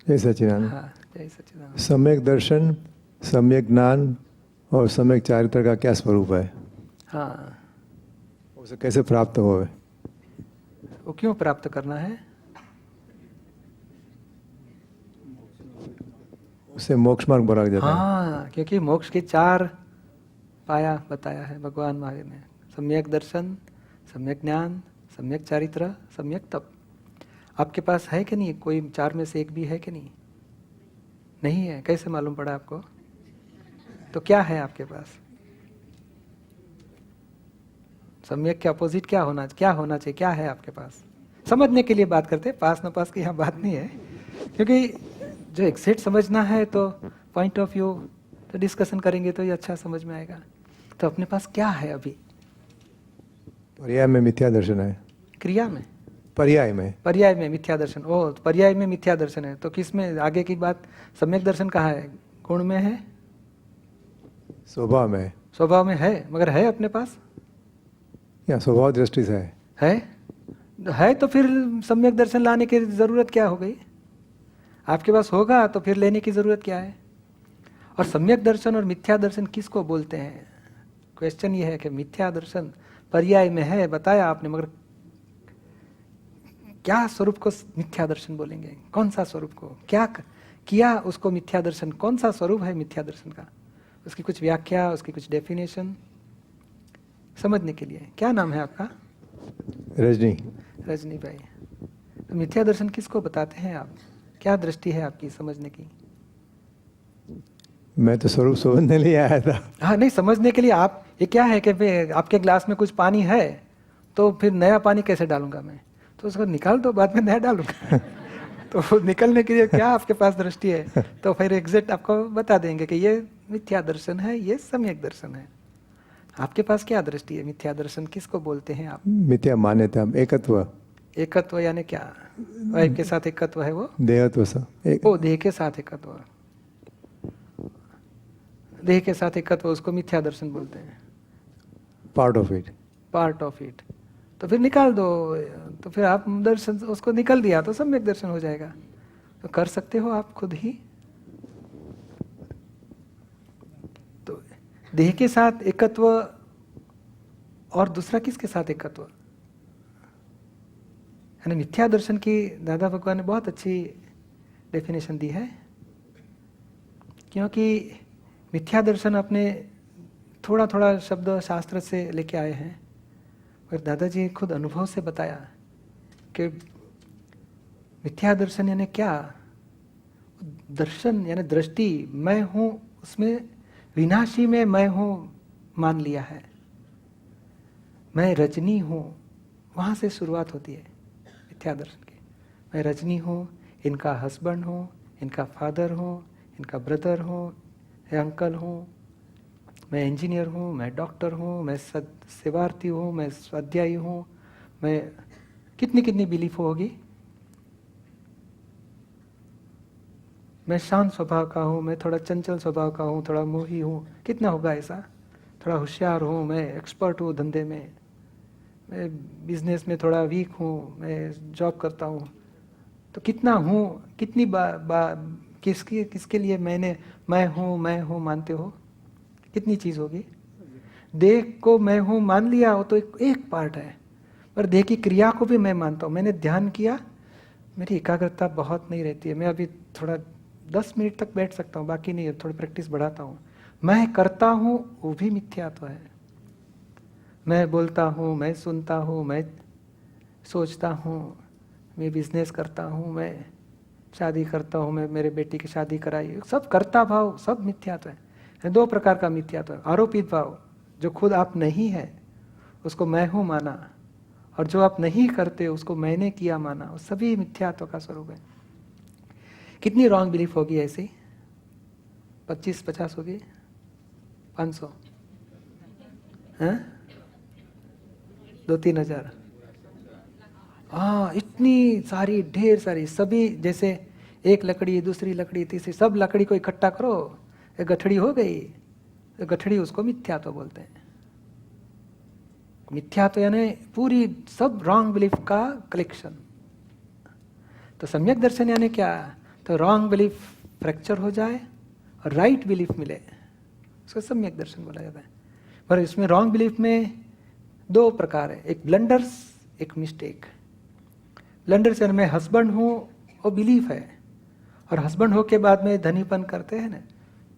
जय सच्चिदानंद। हाँ, जय सच्चिदानंद। सम्यक दर्शन, सम्यक ज्ञान और सम्यक चारित्र का क्या स्वरूप है? हाँ, उसे कैसे प्राप्त हो? वो क्यों प्राप्त करना है? उससे मोक्ष मार्ग बोला जाता है। हाँ, क्योंकि मोक्ष के 4 पाया बताया है भगवान महावीर ने। सम्यक दर्शन, सम्यक ज्ञान, सम्यक चारित्र, सम्यक तप। आपके पास है कि नहीं? कोई 4 में से एक भी है कि नहीं? नहीं है। कैसे मालूम पड़ा आपको? तो क्या है आपके पास? सम्यक के अपोजिट क्या होना चाहिए? क्या है आपके पास? समझने के लिए बात करते हैं, पास न पास की यहाँ बात नहीं है। क्योंकि जो एग्जैक्ट समझना है तो पॉइंट ऑफ व्यू तो डिस्कशन करेंगे तो ये अच्छा समझ में आएगा। तो अपने पास क्या है अभी? पर्याय में मिथ्या दर्शन है। क्रिया में? पर्याय में मिथ्या दर्शन। ओह, तो पर्याय में मिथ्या दर्शन है। तो किस में आगे की बात? सम्यक दर्शन कहाँ है? गुण में है? स्वभाव में स्वभाव में है, मगर है अपने पास? या स्वभाव दृष्टि से है तो फिर सम्यक दर्शन लाने की जरूरत क्या हो गई? आपके पास होगा तो फिर लेने की जरूरत क्या है? और सम्यक दर्शन और मिथ्या दर्शन किसको बोलते हैं? क्वेश्चन ये है कि मिथ्या दर्शन पर्याय में है, बताया आपने, मगर क्या स्वरूप को मिथ्या दर्शन बोलेंगे? कौन सा स्वरूप को? क्या किया उसको मिथ्या दर्शन? कौन सा स्वरूप है मिथ्या दर्शन का? उसकी कुछ व्याख्या, उसकी कुछ डेफिनेशन समझने के लिए। क्या नाम है आपका? रजनी भाई। तो मिथ्या दर्शन किसको बताते हैं आप? क्या दृष्टि है आपकी समझने की? मैं तो स्वरूप समझने लिए आया था। हाँ, नहीं, समझने के लिए आप, ये क्या है कि आपके ग्लास में कुछ पानी है तो फिर नया पानी कैसे डालूंगा मैं? तो उसको निकाल दो, बाद में नया डालूंगा। तो निकलने के लिए क्या आपके पास दृष्टि है? तो फिर एग्जैक्ट आपको बता देंगे कि ये मिथ्या दर्शन है, ये सम्यक दर्शन है। आपके पास क्या दृष्टि है? मिथ्या दर्शन किसको बोलते हैं आप? मिथ्या मान्यता, एकत्व। एकत्व यानी क्या? वाइफ के साथ एकत्व है वो? देहत्व सा ओ, देह के साथ एकत्व। देह के साथ एकत्व, उसको मिथ्या दर्शन बोलते हैं। Part of it. तो फिर निकाल दो। तो फिर आप दर्शन उसको निकल दिया तो सम्यक दर्शन हो जाएगा। तो कर सकते हो आप खुद ही। तो देह के साथ एकत्व और दूसरा किसके साथ एकत्व? यानी मिथ्या दर्शन की दादा भगवान ने बहुत अच्छी डेफिनेशन दी है। क्योंकि मिथ्या दर्शन अपने थोड़ा थोड़ा शब्द शास्त्र से लेके आए हैं, और दादाजी खुद अनुभव से बताया कि मिथ्या दर्शन यानी क्या? दर्शन यानी दृष्टि, मैं हूं उसमें, विनाशी में मैं हूं मान लिया है। मैं रजनी हूं, वहां से शुरुआत होती है मिथ्या दर्शन की। मैं रजनी हूं, इनका हस्बैंड हूं, इनका फादर हूं, इनका ब्रदर हूं, अंकल हूं, मैं इंजीनियर हूँ, मैं डॉक्टर हूँ, मैं सेवार्थी हूँ, मैं स्वाध्यायी हूँ, मैं कितनी कितनी बिलीफ होगी। मैं शांत स्वभाव का हूँ, मैं थोड़ा चंचल स्वभाव का हूँ, थोड़ा मोही हूँ, कितना होगा ऐसा? थोड़ा होशियार हूँ, मैं एक्सपर्ट हूँ धंधे में, मैं बिजनेस में थोड़ा वीक हूँ, मैं जॉब करता हूँ। तो कितना हूँ, कितनी किसके लिए मैं हूँ मानते हो? कितनी चीज होगी? देह को मैं हूं मान लिया, वो तो एक पार्ट है, पर देह की क्रिया को भी मैं मानता हूं। मैंने ध्यान किया, मेरी एकाग्रता बहुत नहीं रहती है, मैं अभी थोड़ा 10 मिनट तक बैठ सकता हूँ, बाकी नहीं है, थोड़ी प्रैक्टिस बढ़ाता हूँ। मैं करता हूँ, वो भी मिथ्यात्व है। मैं बोलता हूँ, मैं सुनता हूँ, मैं सोचता हूँ, मैं बिजनेस करता हूँ, मैं शादी करता हूँ, मैं मेरे बेटी की शादी कराई, सब कर्ता भाव, सब मिथ्यात्व है। 2 प्रकार का मिथ्यात्व है। आरोपित भाव, जो खुद आप नहीं है उसको मैं हूं माना, और जो आप नहीं करते उसको मैंने किया माना, वो सभी मिथ्यात्व का स्वरूप है। कितनी रॉन्ग बिलीफ होगी ऐसी? 25-50 होगी? 500? 2-3 हजार? हाँ, इतनी सारी, ढेर सारी, सभी जैसे एक लकड़ी, दूसरी लकड़ी, तीसरी, सब लकड़ी को इकट्ठा करो, एक गठड़ी हो गई। गठड़ी, उसको मिथ्यात्व बोलते हैं। मिथ्यात्व यानी पूरी सब रॉन्ग बिलीफ का कलेक्शन। तो सम्यक दर्शन यानी क्या? तो रॉन्ग बिलीफ फ्रैक्चर हो जाए और राइट बिलीफ मिले, उसको सम्यक दर्शन बोला जाता है। पर इसमें रॉन्ग बिलीफ में दो प्रकार है, एक ब्लंडर्स, एक मिस्टेक। ब्लंडर्स यानी मैं हस्बैंड हूँ, वो बिलीफ है, और हस्बैंड हो के बाद में धनीपन करते हैं ना,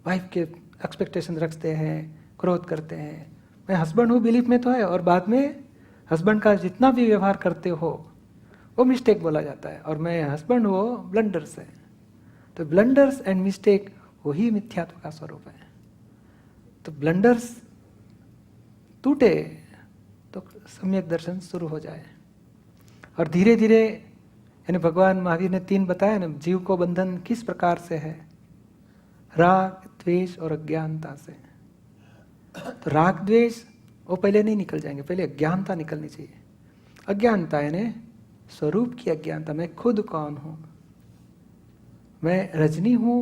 वाइफ के एक्सपेक्टेशन रखते हैं, क्रोध करते हैं। मैं हस्बैंड हूँ बिलीफ में तो है, और बाद में हस्बैंड का जितना भी व्यवहार करते हो वो मिस्टेक बोला जाता है, और मैं हस्बैंड वो ब्लंडर्स है। तो ब्लंडर्स एंड मिस्टेक वही मिथ्यात्व का स्वरूप है। तो ब्लंडर्स टूटे तो सम्यक दर्शन शुरू हो जाए, और धीरे धीरे, यानी भगवान महावीर ने 3 बताया ना, जीव को बंधन किस प्रकार से है, राग, द्वेष और अज्ञानता से। तो राग द्वेष वो पहले नहीं निकल जाएंगे, पहले अज्ञानता निकलनी चाहिए। अज्ञानता यानी स्वरूप की अज्ञानता, मैं खुद कौन हूँ, मैं रजनी हूँ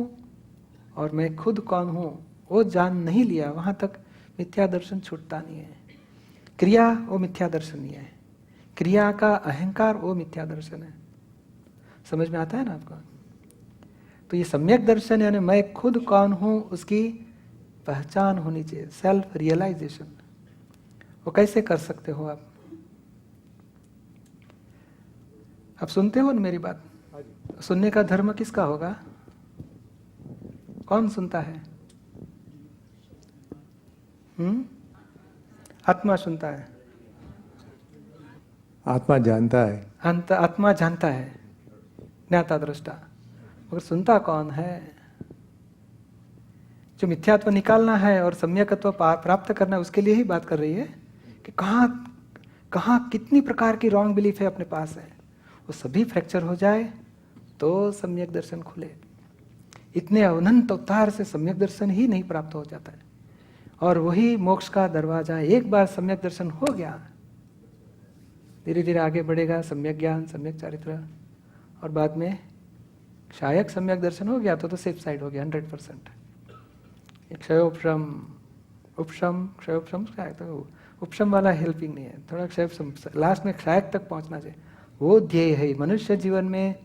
और मैं खुद कौन हूँ वो जान नहीं लिया, वहाँ तक मिथ्या दर्शन छूटता नहीं है। क्रिया वो मिथ्या दर्शन नहीं है, क्रिया का अहंकार वो मिथ्या दर्शन है। समझ में आता है ना आपको? तो ये सम्यक दर्शन यानी मैं खुद कौन हूँ उसकी पहचान होनी चाहिए, सेल्फ रियलाइजेशन। वो कैसे कर सकते हो आप? सुनते हो ना मेरी बात? सुनने का धर्म किसका होगा? कौन सुनता है? आत्मा सुनता है, आत्मा जानता है, आत्मा जानता है, ज्ञाता दृष्टा। मगर सुनता कौन है? जो मिथ्यात्व निकालना है और सम्यकत्व प्राप्त करना है, उसके लिए ही बात कर रही है कि कहाँ कितनी प्रकार की रॉन्ग बिलीफ है अपने पास है, वो सभी फ्रैक्चर हो जाए तो सम्यक दर्शन खुले। इतने अनंत अवतार से सम्यक दर्शन ही नहीं प्राप्त हो जाता है, और वही मोक्ष का दरवाजा है। एक बार सम्यक दर्शन हो गया, धीरे धीरे आगे बढ़ेगा सम्यक ज्ञान, सम्यक चारित्र, और बाद में शायद सम्यक दर्शन हो गया तो सेफ साइड हो गया 100%। क्षयोपशम, उपशम, क्षयोपशम, तो उपशम वाला हेल्पिंग नहीं है, थोड़ा क्षयोपशम, लास्ट में क्षायक तक पहुंचना चाहिए, वो ध्येय है मनुष्य जीवन में।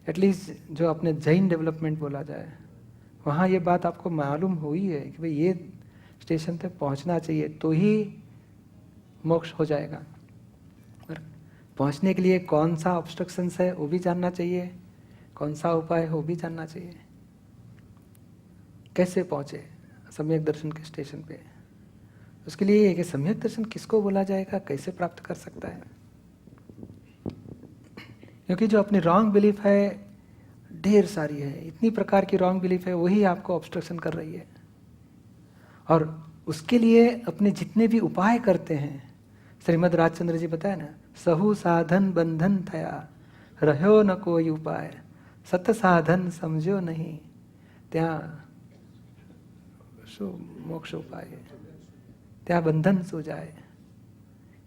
एटलीस्ट जो अपने जैन डेवलपमेंट बोला जाए, वहाँ ये बात आपको मालूम हुई है कि भाई ये स्टेशन तक पहुँचना चाहिए तो ही मोक्ष हो जाएगा। और पहुँचने के लिए कौन सा ऑब्स्ट्रक्शंस है वो भी जानना चाहिए, कौन सा उपाय है वो भी जानना चाहिए। कैसे पहुँचे सम्यक दर्शन के स्टेशन पे, उसके लिए कि सम्यक दर्शन किसको बोला जाएगा, कैसे प्राप्त कर सकता है। क्योंकि जो अपनी रॉन्ग बिलीफ है ढेर सारी है, इतनी प्रकार की रॉन्ग बिलीफ है, वही आपको ऑब्स्ट्रक्शन कर रही है। और उसके लिए अपने जितने भी उपाय करते हैं, श्रीमद् राजचंद्र जी बताए ना, सहु साधन बंधन थया, रह्यो न कोई उपाय, सत साधन समझो नहीं, त्या मोक्ष उपाय, त्या બંધન શું જાય।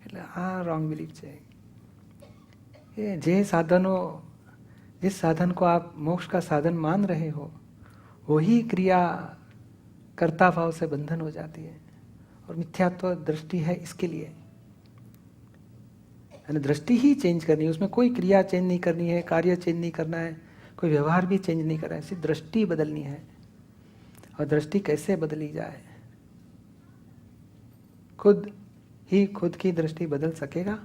એટલે આ રોંગ બિલીફ છે। ये जिस साधन को आप मोक्ष का साधन मान रहे हो, वही क्रिया कर्ता भाव से बंधन हो जाती है। और मिथ्यात्व दृष्टि है इसके लिए, यानी दृष्टि ही चेंज करनी है, उसमें कोई क्रिया चेंज नहीं करनी है, कार्य चेंज नहीं करना है, कोई व्यवहार भी चेंज नहीं करना है, सिर्फ दृष्टि बदलनी है। और दृष्टि कैसे बदली जाए? खुद ही खुद की दृष्टि बदल सकेगा?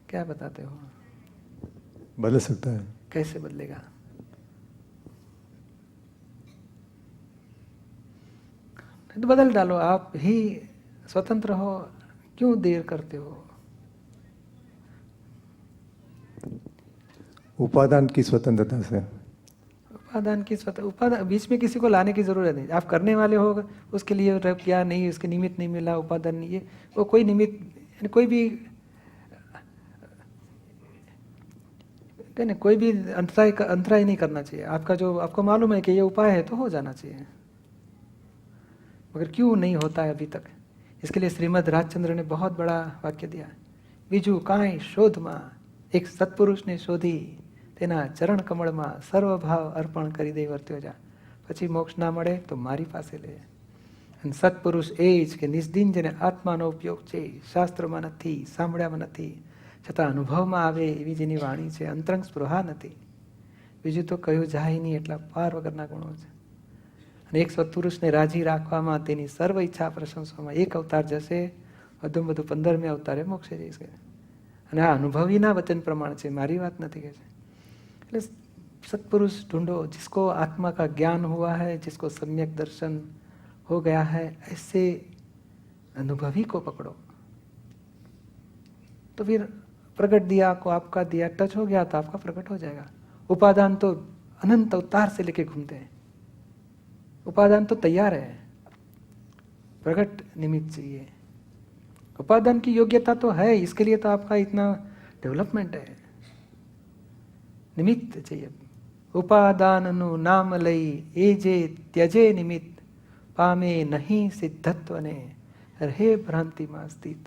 क्या बताते हो? बदल सकता है। कैसे बदलेगा? तो बदल डालो, आप ही स्वतंत्र हो, क्यों देर करते हो? उपादान की स्वतंत्रता से। उपादान की उपादान बीच में किसी को लाने की जरूरत नहीं। आप करने वाले हो, उसके लिए क्या नहीं, उसके निमित्त नहीं मिला, उपादान नहीं है, वो कोई निमित्त, कोई भी नहीं, कोई भी अंतराय नहीं करना चाहिए। आपका जो आपको मालूम है कि ये उपाय है तो हो जाना चाहिए, मगर क्यों नहीं होता है अभी तक? इसके लिए श्रीमद् राजचंद्र ने बहुत बड़ा वाक्य दिया, बीजू कांई शोध मां एक सत्पुरुष ने शोधी, तेना चरण कमल में सर्वभाव अर्पण કરી દઈ વર્ત્યો જા, પછી મોક્ષ ના મળે તો મારી પાસે લે। અને સત્પુરુષ એ જ કે નિષ્દિન જેને આત્માનો ઉપયોગ છે, શાસ્ત્રોમાં નથી, સાંભળ્યામાં નથી, છતાં અનુભવમાં આવે એવી જેની વાણી છે, અંતરંગ સ્પૃહા નથી, બીજું તો કયું જાય નહીં એટલા પાર વગરના ગુણો છે. અને એક સત્પુરુષને રાજી રાખવામાં, તેની સર્વ ઈચ્છા પ્રશંસવામાં એક અવતાર જશે, વધુમાં વધુ 15મે અવતારે મોક્ષે જઈશે. અને આ અનુભવીના વચન પ્રમાણ છે, મારી વાત નથી કે છે. એટલે सत्पुरुष ढूंढो जिसको आत्मा का ज्ञान हुआ है, जिसको सम्यक दर्शन हो गया है, ऐसे अनुभवी को पकड़ो. तो फिर प्रकट दिया को आपका दिया टच हो गया तो आपका प्रकट हो जाएगा. उपादान तो अनंत अवतार से लेके घूमते हैं, उपादान तो तैयार है, प्रकट निमित्त चाहिए. उपादान की योग्यता तो है, इसके लिए तो आपका इतना डेवलपमेंट है. निमित्त चाहिए. उपादाननु नाम लई ए जे त्यजे निमित्त, पामे नहीं सिद्धत्व ने रहे भ्रांति में स्थित.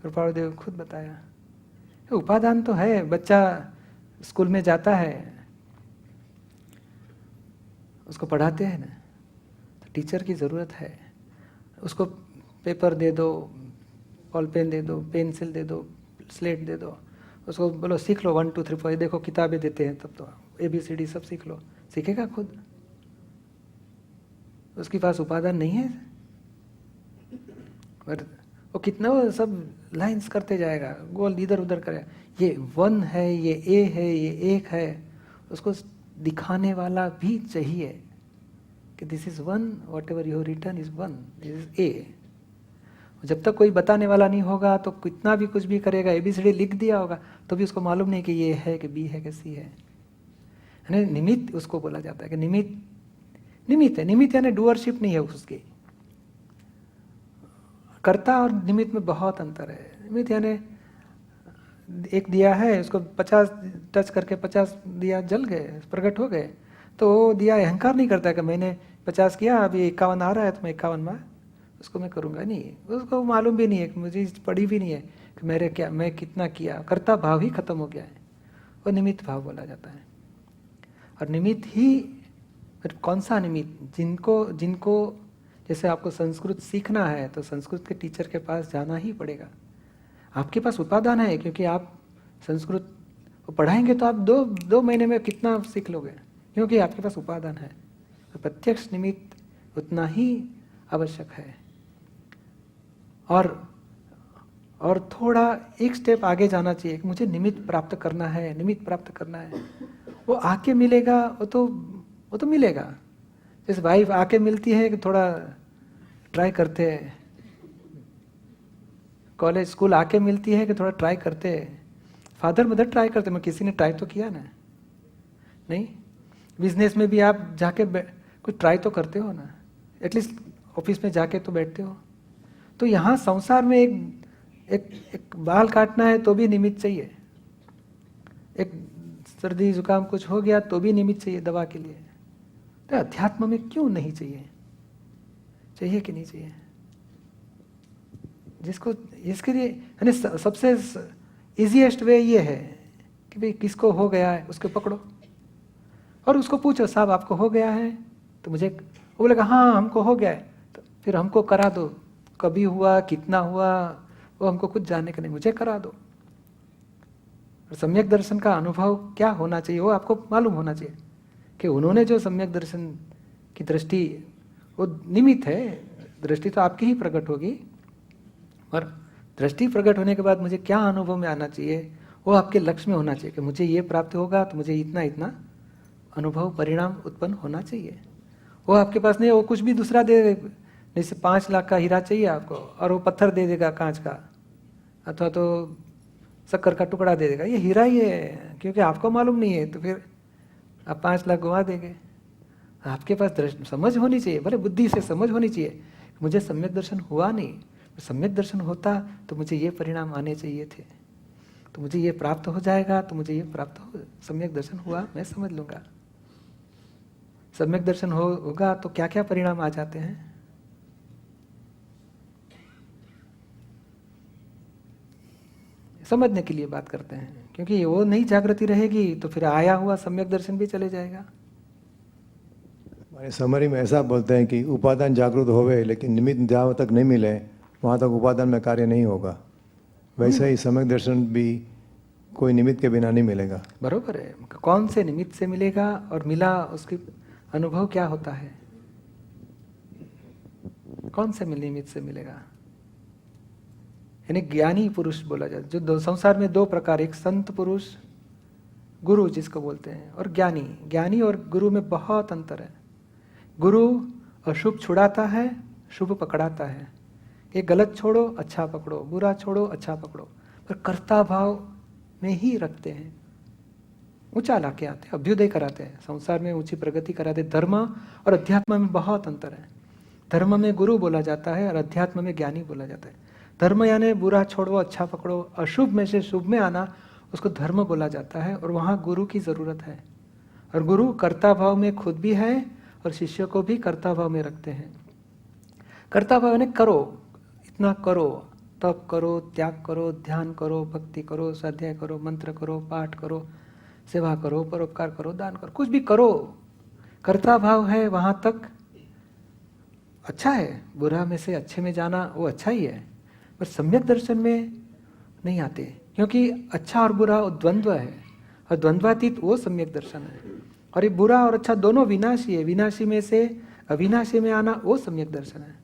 कृपालुदेव खुद बताया, उपादान तो है. बच्चा स्कूल में जाता है, उसको पढ़ाते हैं ना, तो टीचर की ज़रूरत है. उसको पेपर दे दो, बॉल पेन दे दो, पेंसिल दे दो, स्लेट दे दो, उसको बोलो सीख लो 1 2 3 4, देखो किताबें देते हैं तब तो ABCD सब सीख लो, सीखेगा खुद? उसके पास उपादान नहीं है, और वो कितना वो सब लाइंस करते जाएगा, गोल इधर उधर करेगा. ये 1 है, ये A है, ये 1 है, उसको दिखाने वाला भी चाहिए कि this is 1, what ever you return is 1, this is A. जब तक कोई बताने वाला नहीं होगा तो कितना भी कुछ भी करेगा, ABCD लिख दिया होगा तो भी उसको मालूम नहीं कि ये है कि B है कि C है. निमित्त उसको बोला जाता है कि निमित्त है. निमित्त यानी डूअरशिप नहीं है उसकी. कर्ता और निमित्त में बहुत अंतर है. निमित्त यानी एक दिया है, उसको 50 टच करके 50 दिया जल गए, प्रकट हो गए, तो वो दिया अहंकार नहीं करता कि मैंने 50 किया, अभी 51 आ रहा है तो मैं 51 में उसको मैं करूँगा नहीं. उसको मालूम भी नहीं है कि मुझे पड़ी भी नहीं है कि मैं कितना किया. कर्ता भाव ही खत्म हो गया है, वो निमित्त भाव बोला जाता है. और निमित्त ही, कौन सा निमित्त? जिनको जैसे आपको संस्कृत सीखना है तो संस्कृत के टीचर के पास जाना ही पड़ेगा. आपके पास उपादान है, क्योंकि आप संस्कृत पढ़ाएंगे तो आप दो महीने में कितना सीख लोगे, क्योंकि आपके पास उपादान है. तो प्रत्यक्ष निमित्त उतना ही आवश्यक है. और थोड़ा एक स्टेप आगे जाना चाहिए कि मुझे निमित्त प्राप्त करना है, निमित्त प्राप्त करना है. वो आके मिलेगा, वो तो मिलेगा. जैसे वाइफ आके मिलती है कि थोड़ा ट्राई करते हैं, कॉलेज स्कूल आके मिलती है कि थोड़ा ट्राई करते हैं, फादर मदर ट्राई करते. मैं किसी ने ट्राई तो किया ना? नहीं. बिजनेस में भी आप जाके कुछ ट्राई तो करते हो ना, एटलीस्ट ऑफिस में जाके तो बैठते हो. तो यहाँ संसार में एक बाल काटना है तो भी निमित्त चाहिए, एक सर्दी जुकाम कुछ हो गया तो भी निमित्त चाहिए दवा के लिए. तो अध्यात्म में क्यों नहीं चाहिए? चाहिए कि नहीं चाहिए? जिसको इसके लिए यानी सबसे इजीएस्ट वे ये है कि भाई किसको हो गया है उसको पकड़ो और उसको पूछो, साहब आपको हो गया है? तो मुझे वो बोलेगा हाँ हमको हो गया है. तो फिर हमको करा दो, कभी हुआ, कितना हुआ, वो हमको कुछ जानने का नहीं, मुझे करा दो. और सम्यक दर्शन का अनुभव क्या होना चाहिए वो आपको मालूम होना चाहिए कि उन्होंने जो सम्यक दर्शन की दृष्टि, वो निमित्त है, दृष्टि तो आपकी ही प्रकट होगी, और दृष्टि प्रकट होने के बाद मुझे क्या अनुभव में आना चाहिए वो आपके लक्ष्य में होना चाहिए कि मुझे ये प्राप्त होगा तो मुझे इतना इतना अनुभव परिणाम उत्पन्न होना चाहिए. वो आपके पास नहीं, वो कुछ भी दूसरा दे, जैसे 5 लाख का हीरा चाहिए आपको और वो पत्थर दे देगा कांच का, अथवा तो शक्कर का टुकड़ा दे देगा. ये हीरा ही है, क्योंकि आपको मालूम नहीं है तो फिर आप 5 लाख गंवा देंगे. आपके पास समझ होनी चाहिए, भले बुद्धि से समझ होनी चाहिए. मुझे सम्यक दर्शन हुआ नहीं, सम्यक दर्शन होता तो मुझे ये परिणाम आने चाहिए थे, तो मुझे ये प्राप्त हो जाएगा, तो मुझे ये प्राप्त हो, सम्यक दर्शन हुआ मैं समझ लूँगा. सम्यक दर्शन होगा तो क्या क्या परिणाम आ जाते हैं. समझने के लिए बात करते हैं, क्योंकि वो नहीं जागृति रहेगी तो फिर आया हुआ सम्यक दर्शन भी चले जाएगा. माने समरी में ऐसा बोलते हैं कि उपादान जागृत होवे लेकिन निमित्त जहाँ तक नहीं मिले वहाँ तक उपादान में कार्य नहीं होगा। वैसे ही सम्यक दर्शन भी कोई निमित्त के बिना नहीं मिलेगा। बरोबर है। कौन से निमित्त से मिलेगा और मिला उसकी अनुभव क्या होता है? कौन से निमित्त से मिलेगा? यानी ज्ञानी पुरुष बोला जाता है। जो संसार में दो प्रकार, एक संत पुरुष गुरु जिसको बोलते हैं, और ज्ञानी। ज्ञानी और गुरु में बहुत अंतर है। गुरु अशुभ छुड़ाता है, शुभ पकड़ाता है। ये गलत छोड़ो, अच्छा पकड़ो, बुरा छोड़ो, अच्छा पकड़ो, पर कर्ता भाव में ही रखते हैं। ऊंचा लाके आते हैं, अभ्युदय कराते हैं, संसार में ऊंची प्रगति कराते हैं। धर्म और अध्यात्म में बहुत अंतर है। धर्म में गुरु बोला जाता है और अध्यात्म में ज्ञानी बोला जाता है। धर्म यानी बुरा छोड़ो, अच्छा पकड़ो, अशुभ में से शुभ में आना, उसको धर्म बोला जाता है, और वहाँ गुरु की जरूरत है। और गुरु कर्ता भाव में खुद भी है और शिष्य को भी कर्ता भाव में रखते हैं। कर्ता भाव यानी करो, इतना करो, तप करो, त्याग करो, ध्यान करो, भक्ति करो, स्वाध्याय करो, मंत्र करो, पाठ करो, सेवा करो, परोपकार करो, दान करो, कुछ भी करो। कर्ता भाव है, वहाँ तक अच्छा है। बुरा में से अच्छे में जाना वो अच्छा ही है, पर सम्यक दर्शन में नहीं आते, क्योंकि अच्छा और बुरा वो द्वंद्व है, और द्वंद्वातीत वो सम्यक दर्शन है। और ये बुरा और अच्छा दोनों विनाशी है। विनाशी में से अविनाशी में आना वो सम्यक दर्शन है।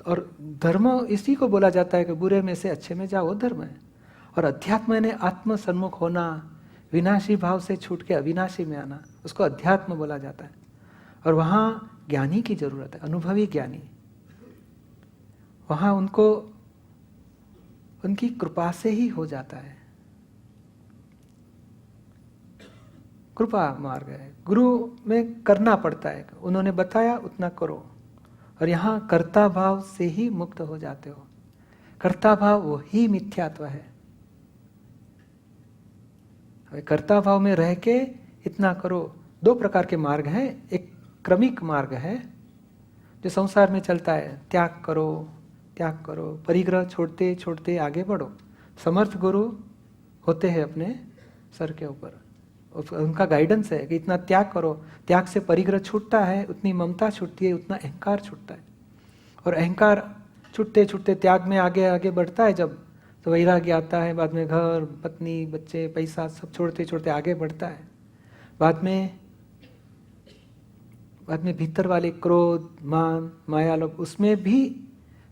और धर्म इसी को बोला जाता है कि बुरे में से अच्छे में जाओ, वो धर्म है। और अध्यात्म ने आत्म सन्मुख होना, विनाशी भाव से छूट के अविनाशी में आना, उसको अध्यात्म बोला जाता है। और वहाँ ज्ञानी की जरूरत है, अनुभवी ज्ञानी। वहाँ उनको उनकी कृपा से ही हो जाता है। कृपा मार्ग है। गुरु में करना पड़ता है, उन्होंने बताया उतना करो, और यहाँ कर्ता भाव से ही मुक्त हो जाते हो। कर्ता भाव वही मिथ्यात्व है। कर्ता भाव में रह के इतना करो। दो प्रकार के मार्ग हैं। एक क्रमिक मार्ग है जो संसार में चलता है, त्याग करो, त्याग करो, परिग्रह छोड़ते छोड़ते आगे बढ़ो। समर्थ गुरु होते हैं अपने सर के ऊपर, उनका गाइडेंस है कि इतना त्याग करो। त्याग से परिग्रह छूटता है, उतनी ममता छूटती है, उतना अहंकार छूटता है। और अहंकार छूटते छूटते त्याग में आगे आगे बढ़ता है जब, तो वैराग्य आता है। बाद में घर, पत्नी, बच्चे, पैसा सब छोड़ते छोड़ते आगे बढ़ता है। बाद में भीतर वाले क्रोध, मान, माया, लोभ, उसमें भी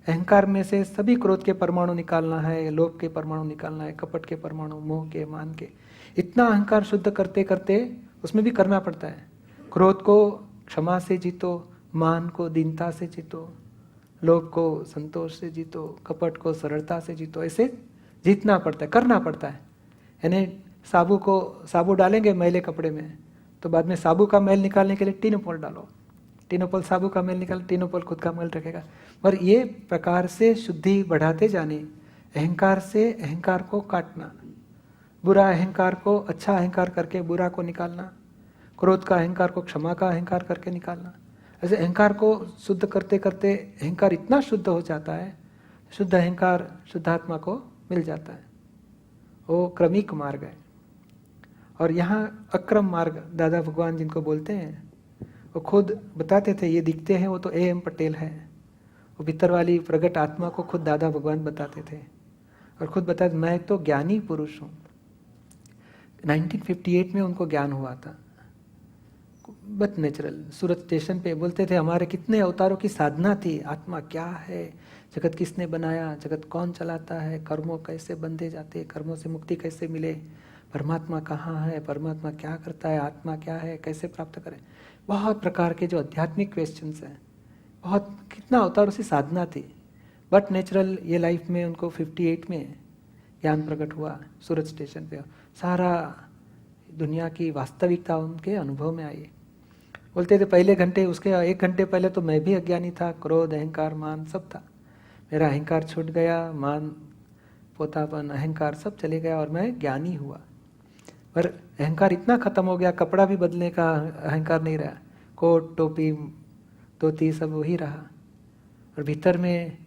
अहंकार में से सभी क्रोध के परमाणु निकालना है, लोभ के परमाणु निकालना है, कपट के परमाणु, मोह के, मान के। इतना अहंकार शुद्ध करते करते उसमें भी करना पड़ता है। क्रोध को क्षमा से जीतो, मान को दीनता से जीतो, लोभ को संतोष से जीतो, कपट को सरलता से जीतो। ऐसे जीतना पड़ता है, करना पड़ता है। यानी साबु डालेंगे मैले कपड़े में, तो बाद में साबु का मैल निकालने के लिए टिनोपॉल डालो। टिनोपॉल साबु का मैल निकाल, टिनोपॉल खुद का मैल रखेगा। पर ये प्रकार से शुद्धि बढ़ाते जाने, अहंकार से अहंकार को काटना, बुरा अहंकार को अच्छा अहंकार करके बुरा को निकालना, क्रोध का अहंकार को क्षमा का अहंकार करके निकालना। ऐसे अहंकार को शुद्ध करते करते अहंकार इतना शुद्ध हो जाता है, शुद्ध अहंकार शुद्धात्मा को मिल जाता है। वो क्रमिक मार्ग है। और यहाँ अक्रम मार्ग दादा भगवान जिनको बोलते हैं, वो खुद बताते थे, ये दिखते हैं वो तो A.M. पटेल है। वो भीतर वाली प्रगट आत्मा को खुद दादा भगवान बताते थे, और खुद बताते मैं तो ज्ञानी पुरुष हूँ। 1958 में उनको ज्ञान हुआ था, बट नेचुरल। सूरत स्टेशन पे बोलते थे हमारे कितने अवतारों की साधना थी, आत्मा क्या है, जगत किसने बनाया, जगत कौन चलाता है, कर्मों कैसे बंधे जाते, कर्मों से मुक्ति कैसे मिले, परमात्मा कहाँ है, परमात्मा क्या करता है, आत्मा क्या है, कैसे प्राप्त करें। बहुत प्रकार के जो आध्यात्मिक क्वेश्चंस हैं, बहुत कितना अवतारों से साधना थी। बट नेचुरल ये लाइफ में उनको 58 में ज्ञान प्रकट हुआ सूरत स्टेशन पे। सारा दुनिया की वास्तविकता उनके अनुभव में आई। बोलते थे पहले घंटे, उसके 1 घंटे पहले तो मैं भी अज्ञानी था, क्रोध, अहंकार, मान सब था। मेरा अहंकार छूट गया, मान, पोतापन, अहंकार सब चले गया और मैं ज्ञानी हुआ। पर अहंकार इतना खत्म हो गया, कपड़ा भी बदलने का अहंकार नहीं रहा, कोट, टोपी, धोती सब वही रहा। और भीतर में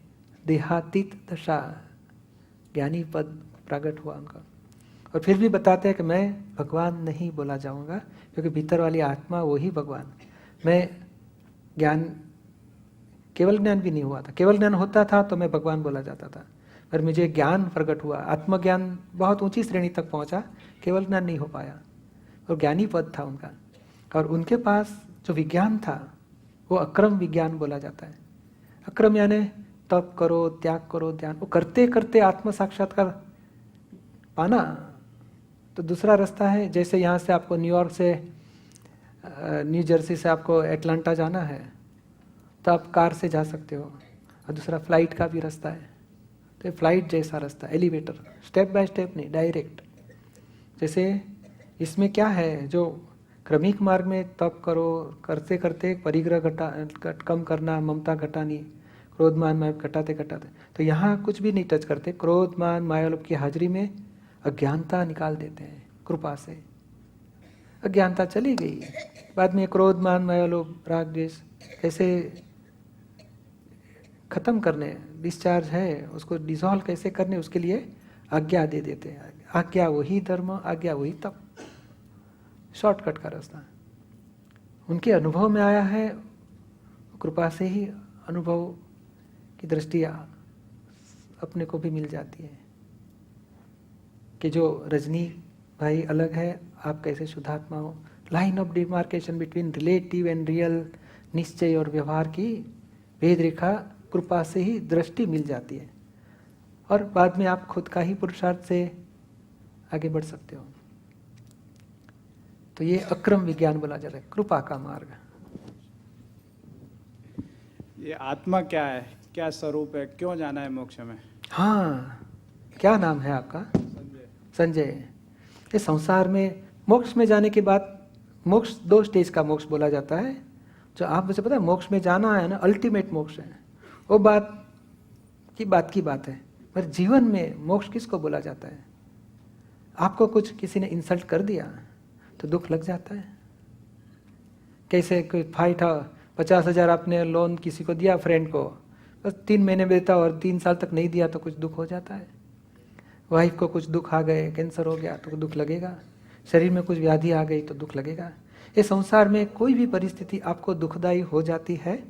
देहातीत दशा, ज्ञानी पद प्रकट हुआ उनका। और फिर भी बताते हैं कि मैं भगवान नहीं बोला जाऊंगा, क्योंकि भीतर वाली आत्मा वही भगवान। मैं ज्ञान, केवल ज्ञान भी नहीं हुआ था। केवल ज्ञान होता था तो मैं भगवान बोला जाता था, पर मुझे ज्ञान प्रकट हुआ, आत्मज्ञान बहुत ऊंची श्रेणी तक पहुंचा, केवल ज्ञान नहीं हो पाया। और ज्ञानी पद था उनका, और उनके पास जो विज्ञान था वो अक्रम विज्ञान बोला जाता है। अक्रम यानी तप करो, त्याग करो, ध्यान, वो करते करते आत्म साक्षात्कार पाना। तो दूसरा रास्ता है, जैसे यहाँ से आपको न्यूयॉर्क से न्यू जर्सी से आपको एटलांटा जाना है तो आप कार से जा सकते हो, और दूसरा फ्लाइट का भी रास्ता है। तो फ्लाइट जैसा रास्ता, एलिवेटर, स्टेप बाय स्टेप नहीं, डायरेक्ट। जैसे इसमें क्या है, जो क्रमिक मार्ग में तप करो, करते करते परिग्रह कम करना, ममता घटानी, क्रोध मान माया घटाते घटाते, तो यहाँ कुछ भी नहीं टच करते। क्रोध मान माया लोभ की हाजिरी में अज्ञानता निकाल देते हैं कृपा से। अज्ञानता चली गई, बाद में क्रोध मान माया लोभ राग द्वेष कैसे खत्म करने, डिस्चार्ज है, उसको डिसॉल्व कैसे करने, उसके लिए आज्ञा दे देते हैं। आज्ञा वही धर्म, आज्ञा वही तप, शॉर्टकट का रास्ता उनके अनुभव में आया है। कृपा से ही अनुभव की दृष्टि अपने को भी मिल जाती है कि जो रजनी भाई अलग है, आप कैसे शुद्धात्मा हो। Line of demarcation between relative and real, निश्चय और व्यवहार की भेद रेखा कृपा से ही दृष्टि मिल जाती है, और बाद में आप खुद का ही पुरुषार्थ से आगे बढ़ सकते हो। तो ये अक्रम विज्ञान बोला जाता है, कृपा का मार्ग। ये आत्मा क्या है, क्या स्वरूप है, क्यों जाना है मोक्ष में? हाँ, क्या नाम है आपका? संजय। ये संसार में मोक्ष में जाने के बाद, मोक्ष 2 स्टेज का मोक्ष बोला जाता है। जो आप मुझे पता है, मोक्ष में जाना है ना, अल्टीमेट मोक्ष है, वो बात की बात है। पर जीवन में मोक्ष किसको बोला जाता है? आपको कुछ किसी ने इंसल्ट कर दिया तो दुख लग जाता है। कैसे कोई फाइट, 50,000 आपने लोन किसी को दिया, फ्रेंड को, बस 3 महीने में देता और 3 साल तक नहीं दिया तो कुछ दुख हो जाता है। वाइफ को कुछ दुख आ गए, कैंसर हो गया तो दुख लगेगा, शरीर में कुछ व्याधि आ गई तो दुख लगेगा। ये संसार में कोई भी परिस्थिति आपको दुखदायी हो जाती है,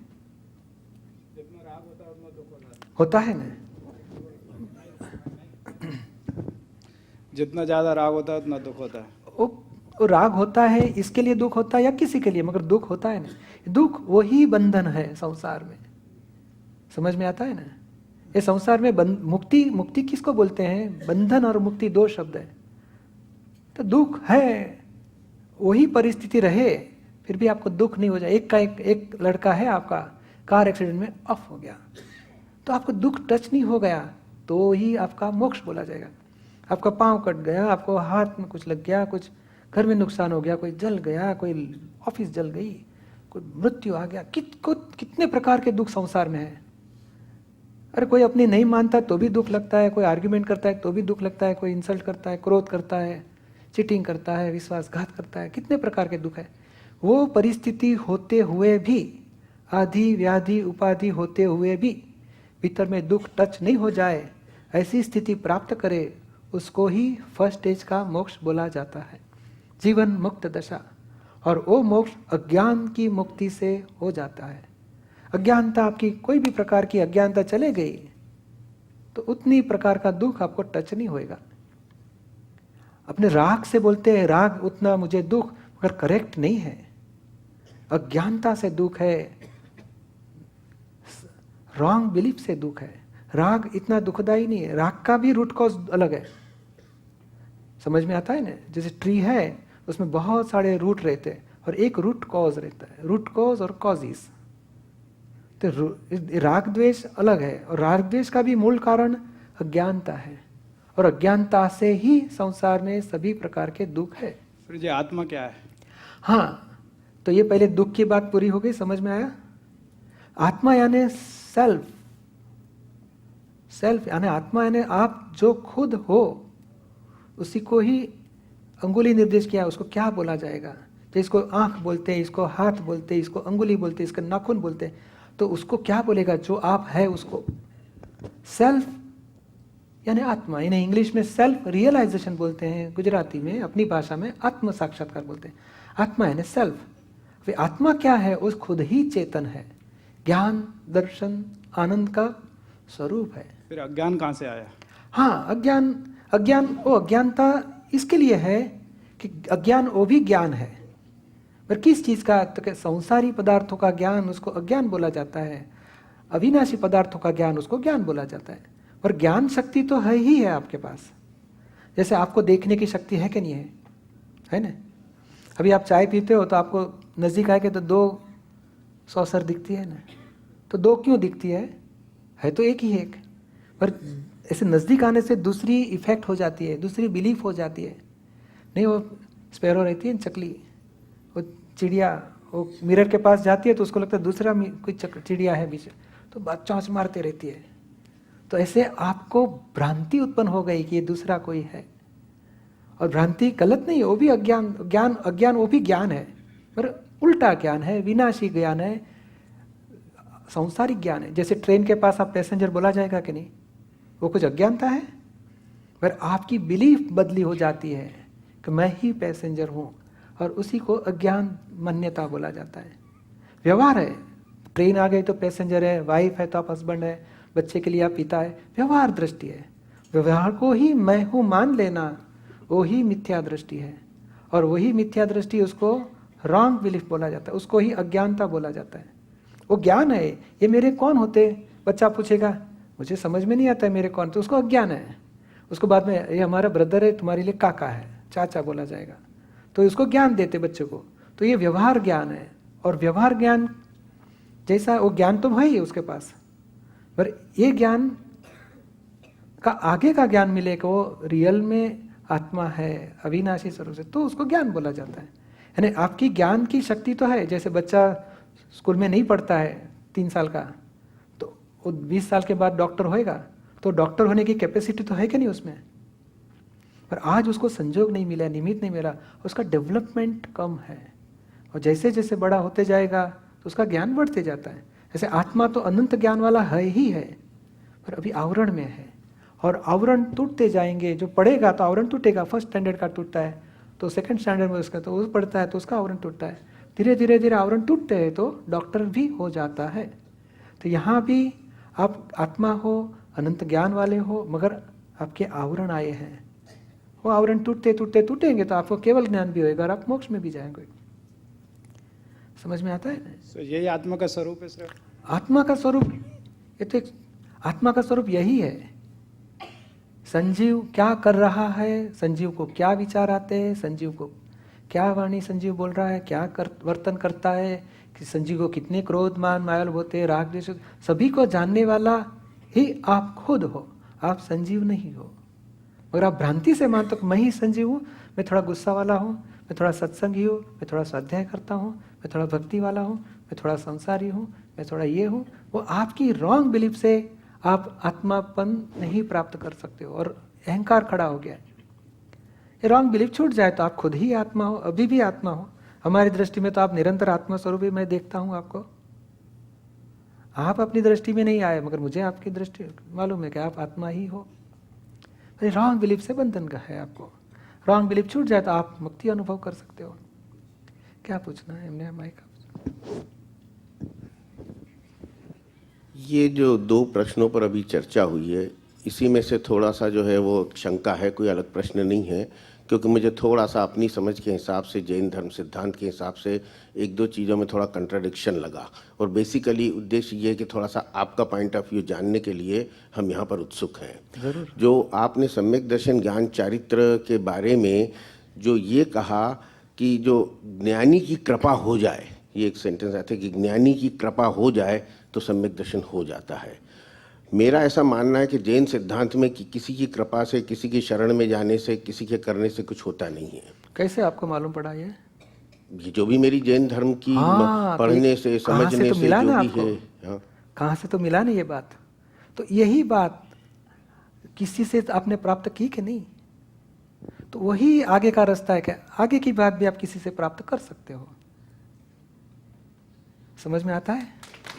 होता है ना। जितना ज्यादा राग होता है उतना दुख होता है। वो राग होता है, इसके लिए दुख होता है या किसी के लिए, मगर दुख होता है ना। दुख वही बंधन है संसार में, समझ में आता है ना। ये संसार में मुक्ति किसको बोलते हैं? बंधन और मुक्ति 2 शब्द है। तो दुख है, वही परिस्थिति रहे फिर भी आपको दुख नहीं हो जाए। एक लड़का है आपका कार एक्सीडेंट में ऑफ हो गया, तो आपको दुख टच नहीं हो गया, तो ही आपका मोक्ष बोला जाएगा। आपका पाँव कट गया, आपको हाथ में कुछ लग गया, कुछ घर में नुकसान हो गया, कोई जल गया, कोई ऑफिस जल गई, कोई मृत्यु आ गया, कितने प्रकार के दुख संसार में है। अरे कोई अपनी नहीं मानता तो भी दुख लगता है, कोई आर्ग्यूमेंट करता है तो भी दुख लगता है, कोई इंसल्ट करता है, क्रोध करता है, चीटिंग करता है, विश्वासघात करता है, कितने प्रकार के दुख है। वो परिस्थिति होते हुए भी, आदि व्याधि उपाधि होते हुए भी भीतर में दुख टच नहीं हो जाए, ऐसी स्थिति प्राप्त करे, उसको ही फर्स्ट स्टेज का मोक्ष बोला जाता है, जीवन मुक्त दशा। और वो मोक्ष अज्ञान की मुक्ति से हो जाता है। अज्ञानता, आपकी कोई भी प्रकार की अज्ञानता चले गई तो उतनी प्रकार का दुख आपको टच नहीं होएगा। अपने राग से बोलते हैं राग उतना मुझे दुख, मगर करेक्ट नहीं है। अज्ञानता से दुख है, रॉन्ग बिलीफ से दुख है। राग इतना दुखदाई नहीं है, राग का भी रूट कॉज अलग है, समझ में आता है ना। जैसे ट्री है, उसमें बहुत सारे रूट रहते हैं और एक रूट कॉज रहता है, रूट कॉज और कॉजिस। तो राग द्वेष अलग है, और राग द्वेष का भी मूल कारण अज्ञानता है, और अज्ञानता से ही संसार में सभी प्रकार के दुख है। फिर ये आत्मा क्या है? हाँ, तो ये पहले दुख की बात पूरी हो गई, समझ में आया। आत्मा यानी सेल्फ, सेल्फ यानी आत्मा यानी आप जो खुद हो, उसी को ही अंगुली निर्देश किया, उसको क्या बोला जाएगा। तो इसको आंख बोलते हैं, इसको हाथ बोलते हैं, इसको अंगुली बोलते हैं, इसको नाखून बोलते हैं, तो उसको क्या बोलेगा? जो आप है उसको। सेल्फ यानी आत्मा, इन्हें इंग्लिश में सेल्फ रियलाइजेशन बोलते हैं, गुजराती में अपनी भाषा में आत्म साक्षात्कार बोलते हैं। आत्मा यानी सेल्फ। वे आत्मा क्या है? उस खुद ही चेतन है, ज्ञान दर्शन आनंद का स्वरूप है। फिर अज्ञान कहाँ से आया? हाँ, अज्ञानता इसके लिए है कि अज्ञान वो भी ज्ञान है, पर किस चीज का? तो संसारी पदार्थों का ज्ञान उसको अज्ञान बोला जाता है, अविनाशी पदार्थों का ज्ञान उसको ज्ञान बोला जाता है। पर ज्ञान शक्ति तो है ही है आपके पास। जैसे आपको देखने की शक्ति है कि नहीं है ना? अभी आप चाय पीते हो तो आपको नजदीक आके तो 2 सौसर दिखती है ना, तो 2 क्यों दिखती है तो एक ही एक, पर ऐसे नजदीक आने से दूसरी इफेक्ट हो जाती है, दूसरी बिलीफ हो जाती है। नहीं, वो स्पैरो रहती है ना, चकली, वो चिड़िया, वो मिरर के पास जाती है तो उसको लगता है दूसरा कोई चिड़िया है बीच, तो बात चौंच मारते रहती है। तो ऐसे आपको भ्रांति उत्पन्न हो गई कि ये दूसरा कोई है, और भ्रांति गलत नहीं है, वो भी अज्ञान वो भी ज्ञान है, पर उल्टा ज्ञान है, विनाशी ज्ञान है, सांसारिक ज्ञान है। जैसे ट्रेन के पास आप पैसेंजर बोला जाएगा कि नहीं, वो कुछ अज्ञानता है, पर आपकी बिलीफ बदली हो जाती है कि मैं ही पैसेंजर हूँ, और उसी को अज्ञान मान्यता बोला जाता है। व्यवहार है, ट्रेन आ गई तो पैसेंजर है, वाइफ है तो आप हस्बैंड है, बच्चे के लिए आप पिता है, व्यवहार दृष्टि है। व्यवहार को ही मैं हूँ मान लेना, वो ही मिथ्या दृष्टि है, और वही मिथ्या दृष्टि उसको रॉन्ग बिलीफ बोला जाता है, उसको ही अज्ञानता बोला जाता है। वो ज्ञान है, ये मेरे कौन होते? बच्चा पूछेगा मुझे समझ में नहीं आता है मेरे कौन, तो उसको अज्ञान है। उसको बाद में ये हमारा ब्रदर है, तुम्हारे लिए काका है, चाचा बोला जाएगा, तो उसको ज्ञान देते बच्चे को। तो ये व्यवहार ज्ञान है, और व्यवहार ज्ञान जैसा वो ज्ञान तो है ही उसके पास, पर ये ज्ञान का आगे का ज्ञान मिले कि वो रियल में आत्मा है, अविनाशी स्वरूप से, तो उसको ज्ञान बोला जाता है। यानी आपकी ज्ञान की शक्ति तो है। जैसे बच्चा स्कूल में नहीं पढ़ता है 3 साल का, तो वो 20 साल के बाद डॉक्टर होएगा, तो डॉक्टर होने की कैपेसिटी तो है कि नहीं उसमें, पर आज उसको संजोग नहीं मिला, निमित्त नहीं मिला, उसका डेवलपमेंट कम है, और जैसे जैसे बड़ा होते जाएगा तो उसका ज्ञान बढ़ते जाता है। जैसे आत्मा तो अनंत ज्ञान वाला है ही है, पर अभी आवरण में है, और आवरण टूटते जाएंगे। जो पढ़ेगा तो आवरण टूटेगा, फर्स्ट स्टैंडर्ड का टूटता है तो सेकंड स्टैंडर्ड में उसका, तो वो पढ़ता है तो उसका आवरण टूटता है, धीरे धीरे धीरे आवरण टूटते हैं तो डॉक्टर भी हो जाता है। तो यहाँ भी आप आत्मा हो, अनंत ज्ञान वाले हो, मगर आपके आवरण आए हैं, वो आवरण टूटते टूटते टूटेंगे तो आपको केवल ज्ञान भी होएगा और आप मोक्ष में भी जाएंगे। समझ में आता है? तो यही आत्मा का स्वरूप है सर? आत्मा का स्वरूप ये तो आत्मा का स्वरूप यही है। संजीव क्या कर रहा है, संजीव को क्या विचार आते हैं, संजीव को क्या वाणी संजीव बोल रहा है, क्या वर्तन करता है, कि संजीव को कितने क्रोध मान मायल होते हैं, राग द्वेष, सभी को जानने वाला ही आप खुद हो, आप संजीव नहीं हो। अगर आप भ्रांति से मानते हो मैं ही संजीव हूँ, मैं थोड़ा गुस्सा वाला हूँ, मैं थोड़ा सत्संगी हूँ, मैं थोड़ा स्वाध्याय करता हूँ, मैं थोड़ा भक्ति वाला हूँ, मैं थोड़ा संसारी हूँ, मैं थोड़ा ये हूँ, वो आपकी रॉन्ग बिलीफ से आप आत्मापन नहीं प्राप्त कर सकते हो, और अहंकार खड़ा हो गया। ये रॉन्ग बिलीफ छूट जाए तो आप खुद ही आत्मा हो, अभी भी आत्मा हो। हमारी दृष्टि में तो आप निरंतर आत्मा स्वरूप ही मैं देखता हूँ आपको। आप अपनी दृष्टि में नहीं आए, मगर मुझे आपकी दृष्टि मालूम है कि आप आत्मा ही हो। रॉन्ग बिलीफ से बंधन का है आपको। रॉन्ग बिलीफ छूट जाए तो आप मुक्ति अनुभव कर सकते हो। क्या पूछना है हमने माइक? ये जो 2 प्रश्नों पर अभी चर्चा हुई है, इसी में से थोड़ा सा जो है वो शंका है, कोई अलग प्रश्न नहीं है, क्योंकि मुझे थोड़ा सा अपनी समझ के हिसाब से, जैन धर्म सिद्धांत के हिसाब से 1-2 चीज़ों में थोड़ा कंट्राडिक्शन लगा, और बेसिकली उद्देश्य ये है कि थोड़ा सा आपका पॉइंट ऑफ व्यू जानने के लिए हम यहाँ पर उत्सुक हैं। जरूर। जो आपने सम्यक दर्शन ज्ञान चारित्र के बारे में जो ये कहा कि जो ज्ञानी की कृपा हो जाए, ये एक सेंटेंस आता है कि ज्ञानी की कृपा हो जाए तो सम्यक दर्शन हो जाता है। मेरा ऐसा मानना है कि जैन सिद्धांत में कि किसी की कृपा से, किसी की शरण में जाने से, किसी के करने से कुछ होता नहीं है। कैसे आपको मालूम पड़ा ये? जो भी मेरी जैन धर्म की पढ़ने से, समझने से जो भी है। हाँ, कहाँ से तो मिला ना ये बात? तो यही बात किसी से आपने प्राप्त की कि नहीं? तो वही आगे का रास्ता है, क्या आगे की बात भी आप किसी से प्राप्त कर सकते हो। समझ में आता है?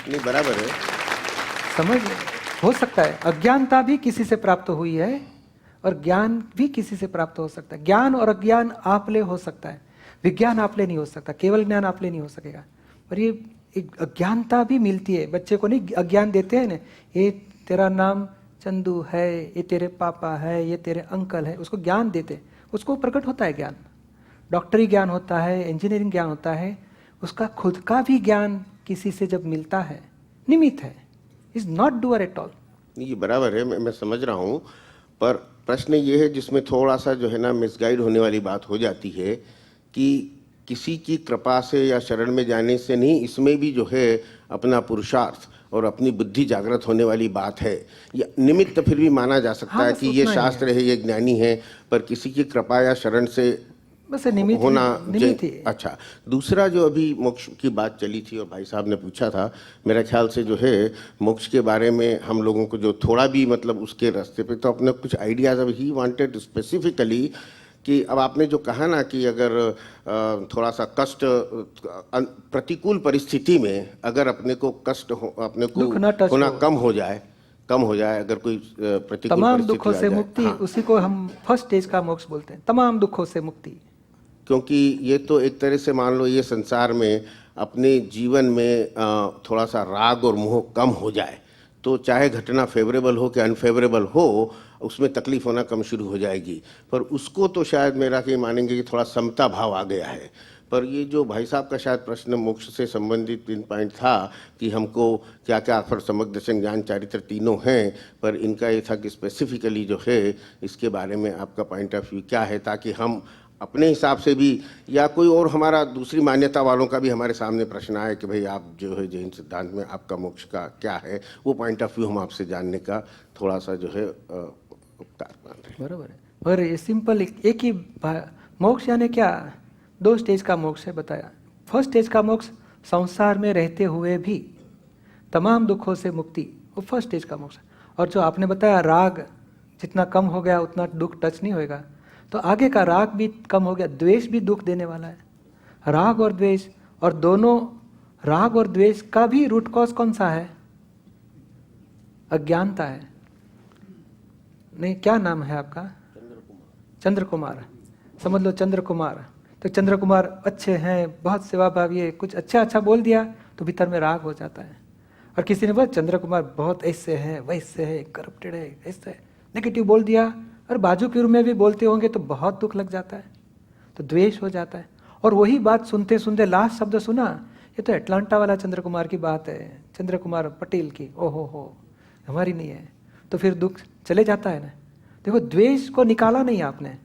नहीं, बराबर है। समझ हो सकता है अज्ञानता भी किसी से प्राप्त हुई है और ज्ञान भी किसी से प्राप्त हो सकता है। ज्ञान और अज्ञान आपले हो सकता है, विज्ञान आपले नहीं हो सकता, केवल ज्ञान आपले नहीं हो सकेगा। पर ये एक अज्ञानता भी मिलती है। बच्चे को नहीं अज्ञान देते हैं ना, ये तेरा नाम चंदू है, ये तेरे पापा है, ये तेरे अंकल है, उसको ज्ञान देते, उसको प्रकट होता है ज्ञान। डॉक्टरी ज्ञान होता है, इंजीनियरिंग ज्ञान होता है, उसका खुद का भी ज्ञान किसी से जब मिलता है, निमित्त है, is not doer at all. ये बराबर है, मैं समझ रहा हूँ, पर प्रश्न ये है जिसमें थोड़ा सा जो है ना मिसगाइड होने वाली बात हो जाती है कि किसी की कृपा से या शरण में जाने से नहीं, इसमें भी जो है अपना पुरुषार्थ और अपनी बुद्धि जागृत होने वाली बात है। ये निमित्त फिर भी माना जा सकता है बस कि ये उतना ही शास्त्र है, ये ज्ञानी है, पर किसी की कृपा या शरण से बस निमित्त होना निमित्त ही। अच्छा। दूसरा जो अभी मोक्ष की बात चली थी और भाई साहब ने पूछा था, मेरा ख्याल से जो है मोक्ष के बारे में हम लोगों को जो थोड़ा भी मतलब उसके रास्ते पे तो अपने कुछ आइडियाज, अब ही वांटेड स्पेसिफिकली कि अब आपने जो कहा ना कि अगर थोड़ा सा कष्ट प्रतिकूल परिस्थिति में अगर अपने को कष्ट हो, अपने को दुख ना टच होना हो। कम हो जाए अगर कोई प्रतिकूल तमाम परिस्थिति दुखों आ से जाए। मुक्ति, हाँ। उसी को हम फर्स्ट स्टेज का मोक्ष बोलते हैं, तमाम दुखों से मुक्ति। क्योंकि ये तो एक तरह से मान लो ये संसार में अपने जीवन में थोड़ा सा राग और मोह कम हो जाए तो चाहे घटना फेवरेबल हो कि अनफेवरेबल हो, उसमें तकलीफ होना कम शुरू हो जाएगी। पर उसको तो शायद मेरा कि मानेंगे कि थोड़ा समता भाव आ गया है। पर ये जो भाई साहब का शायद प्रश्न मोक्ष से संबंधित 3 पॉइंट था कि हमको क्या क्या आखिर सम्यक दर्शन ज्ञान चारित्र तीनों हैं, पर इनका ये था कि स्पेसिफिकली जो है इसके बारे में आपका पॉइंट ऑफ व्यू क्या है, ताकि हम अपने हिसाब से भी या कोई और हमारा दूसरी मान्यता वालों का भी हमारे सामने प्रश्न आए कि भाई आप जो है जैन सिद्धांत में आपका मोक्ष का क्या है, वो पॉइंट ऑफ व्यू हम आपसे जानने का थोड़ा सा जो है उपकार मान रहे हैं। बराबर है। और ये सिंपल एक ही मोक्ष यानी क्या, 2 स्टेज का मोक्ष है बताया। फर्स्ट स्टेज का मोक्ष संसार में रहते हुए भी तमाम दुखों से मुक्ति, वो फर्स्ट स्टेज का मोक्ष। और जो आपने बताया राग जितना कम हो गया उतना दुख टच नहीं होएगा, तो आगे का राग भी कम हो गया, द्वेष भी दुख देने वाला है। राग और द्वेष, और दोनों राग और द्वेष का भी रूट कॉज कौन सा है? अज्ञानता है। नहीं, क्या नाम है आपका? चंद्र कुमार। समझ लो चंद्र कुमार। तो चंद्र कुमार अच्छे हैं, बहुत सेवाभावी है, कुछ अच्छा बोल दिया तो भीतर में राग हो जाता है। और किसी ने बोला चंद्र कुमार बहुत ऐसे है, वैसे है, करप्टेड है, ऐसे है, नेगेटिव बोल दिया, और बाजू के रूम में भी बोलते होंगे तो बहुत दुख लग जाता है, तो द्वेष हो जाता है। और वही बात सुनते सुनते लास्ट शब्द सुना, ये तो एटलांटा वाला चंद्र कुमार की बात है, चंद्र कुमार पटेल की, ओहो हो, हमारी नहीं है, तो फिर दुख चले जाता है ना। देखो द्वेष को निकाला नहीं आपने,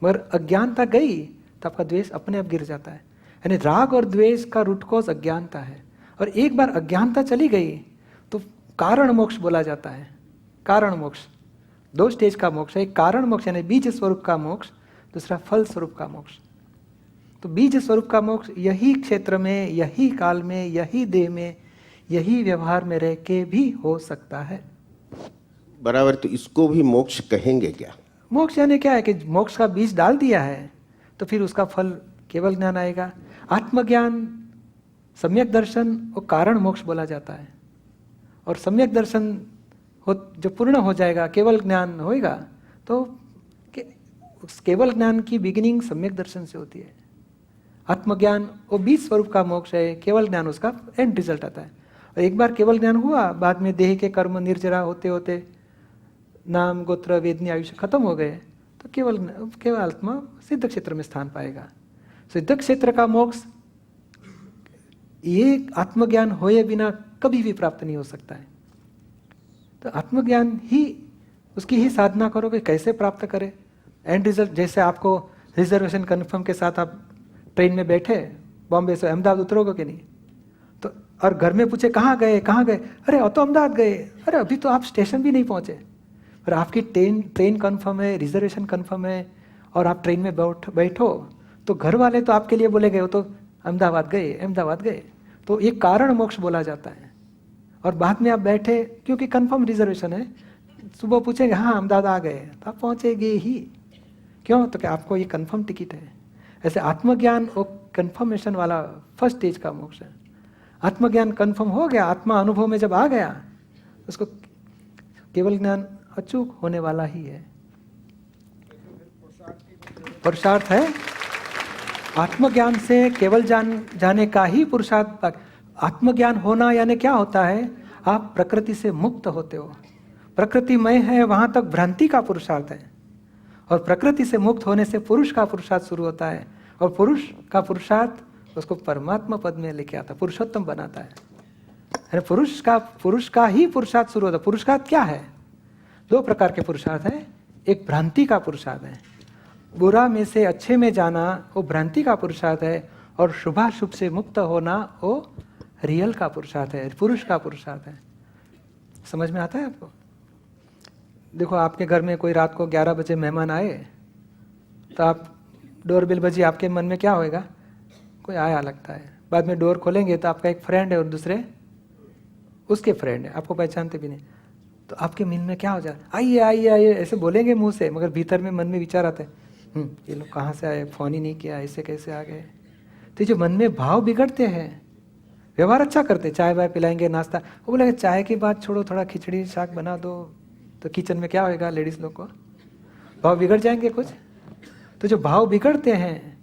मगर अज्ञानता गई तो आपका द्वेष अपने आप गिर जाता है। यानी राग और द्वेष का रूट कॉज अज्ञानता है, और एक बार अज्ञानता चली गई तो कारण मोक्ष बोला जाता है। कारण मोक्ष 2 स्टेज का मोक्ष है, एक कारण मोक्ष यानी बीज स्वरूप का मोक्ष, दूसरा फल स्वरूप का मोक्ष। तो बीज स्वरूप का मोक्ष यही क्षेत्र में, यही काल में, यही देह में, यही व्यवहार में रह के भी हो सकता है। बराबर। तो इसको भी मोक्ष कहेंगे क्या? मोक्ष यानी क्या है कि मोक्ष का बीज डाल दिया है तो फिर उसका फल केवल ज्ञान आएगा। आत्मज्ञान, सम्यक दर्शन वो कारण मोक्ष बोला जाता है। और सम्यक दर्शन हो जो पूर्ण हो जाएगा, केवल ज्ञान होएगा, तो उस केवल ज्ञान की बिगिनिंग सम्यक दर्शन से होती है। आत्मज्ञान वो बीज स्वरूप का मोक्ष है, केवल ज्ञान उसका एंड रिजल्ट आता है। और एक बार केवल ज्ञान हुआ, बाद में देह के कर्म निर्जरा होते होते नाम गोत्र वेदनी आयुष्य खत्म हो गए, तो केवल आत्मा सिद्ध क्षेत्र में स्थान पाएगा। सिद्ध क्षेत्र का मोक्ष ये आत्मज्ञान होए बिना कभी भी प्राप्त नहीं हो सकता है। तो आत्मज्ञान ही उसकी ही साधना करोगे, कैसे प्राप्त करें एंड रिजल्ट। जैसे आपको रिजर्वेशन कन्फर्म के साथ आप ट्रेन में बैठे, बॉम्बे से अहमदाबाद उतरोगे कि नहीं, तो और घर में पूछे कहाँ गए, अरे तो अहमदाबाद गए, अरे अभी तो आप स्टेशन भी नहीं पहुँचे। पर आपकी ट्रेन कन्फर्म है, रिजर्वेशन कन्फर्म है, और आप ट्रेन में बैठो तो घर वाले तो आपके लिए बोले गए हो तो अहमदाबाद गए, तो ये कारण मोक्ष बोला जाता है। और बाद में आप बैठे क्योंकि कंफर्म रिजर्वेशन है, सुबह पूछेंगे हाँ अहमदाबाद आ गए, तो आप पहुँचेंगे ही। क्यों? तो क्या आपको ये कंफर्म टिकट है। ऐसे आत्मज्ञान वो कंफर्मेशन वाला फर्स्ट स्टेज का मोक्ष है। आत्मज्ञान कंफर्म हो गया, आत्मा अनुभव में जब आ गया, उसको केवल ज्ञान अचूक होने वाला ही है। पुरुषार्थ है आत्मज्ञान से केवल जाने का ही पुरुषार्थ। आत्मज्ञान होना यानी क्या होता है? आप प्रकृति से मुक्त होते हो। प्रकृतिमय है वहां तक भ्रांति का पुरुषार्थ है, और प्रकृति से मुक्त होने से पुरुष का पुरुषार्थ शुरू होता है, और पुरुष का पुरुषार्थ उसको परमात्मा पद में लेके आता है, पुरुषोत्तम बनाता है। अरे पुरुष का ही पुरुषार्थ शुरू होता है। पुरुषार्थ क्या है? दो प्रकार के पुरुषार्थ है। एक भ्रांति का पुरुषार्थ है, बुरा में से अच्छे में जाना, वो भ्रांति का पुरुषार्थ है, और शुभाशुभ से मुक्त होना वो रियल का पुरुषार्थ है, पुरुष का पुरुषार्थ है। समझ में आता है आपको? देखो, आपके घर में कोई रात को 11 बजे मेहमान आए, तो आप डोरबेल बजी, आपके मन में क्या होएगा? कोई आया लगता है। बाद में डोर खोलेंगे तो आपका एक फ्रेंड है और दूसरे उसके फ्रेंड है, आपको पहचानते भी नहीं। तो आपके मन में क्या हो जाए? आइए आइए आइए ऐसे बोलेंगे मुंह से, मगर भीतर में मन में विचार आते हैं, ये लोग कहाँ से आए, फोन ही नहीं किया, ऐसे कैसे आ गए। तो जो मन में भाव बिगड़ते हैं, व्यवहार अच्छा करते, चाय वाय पिलाएंगे, नाश्ता, वो बोलेंगे चाय की बात छोड़ो, थोड़ा खिचड़ी शाक बना दो, तो किचन में क्या होएगा लेडीज लोग को? भाव बिगड़ जाएंगे कुछ। तो जो भाव बिगड़ते हैं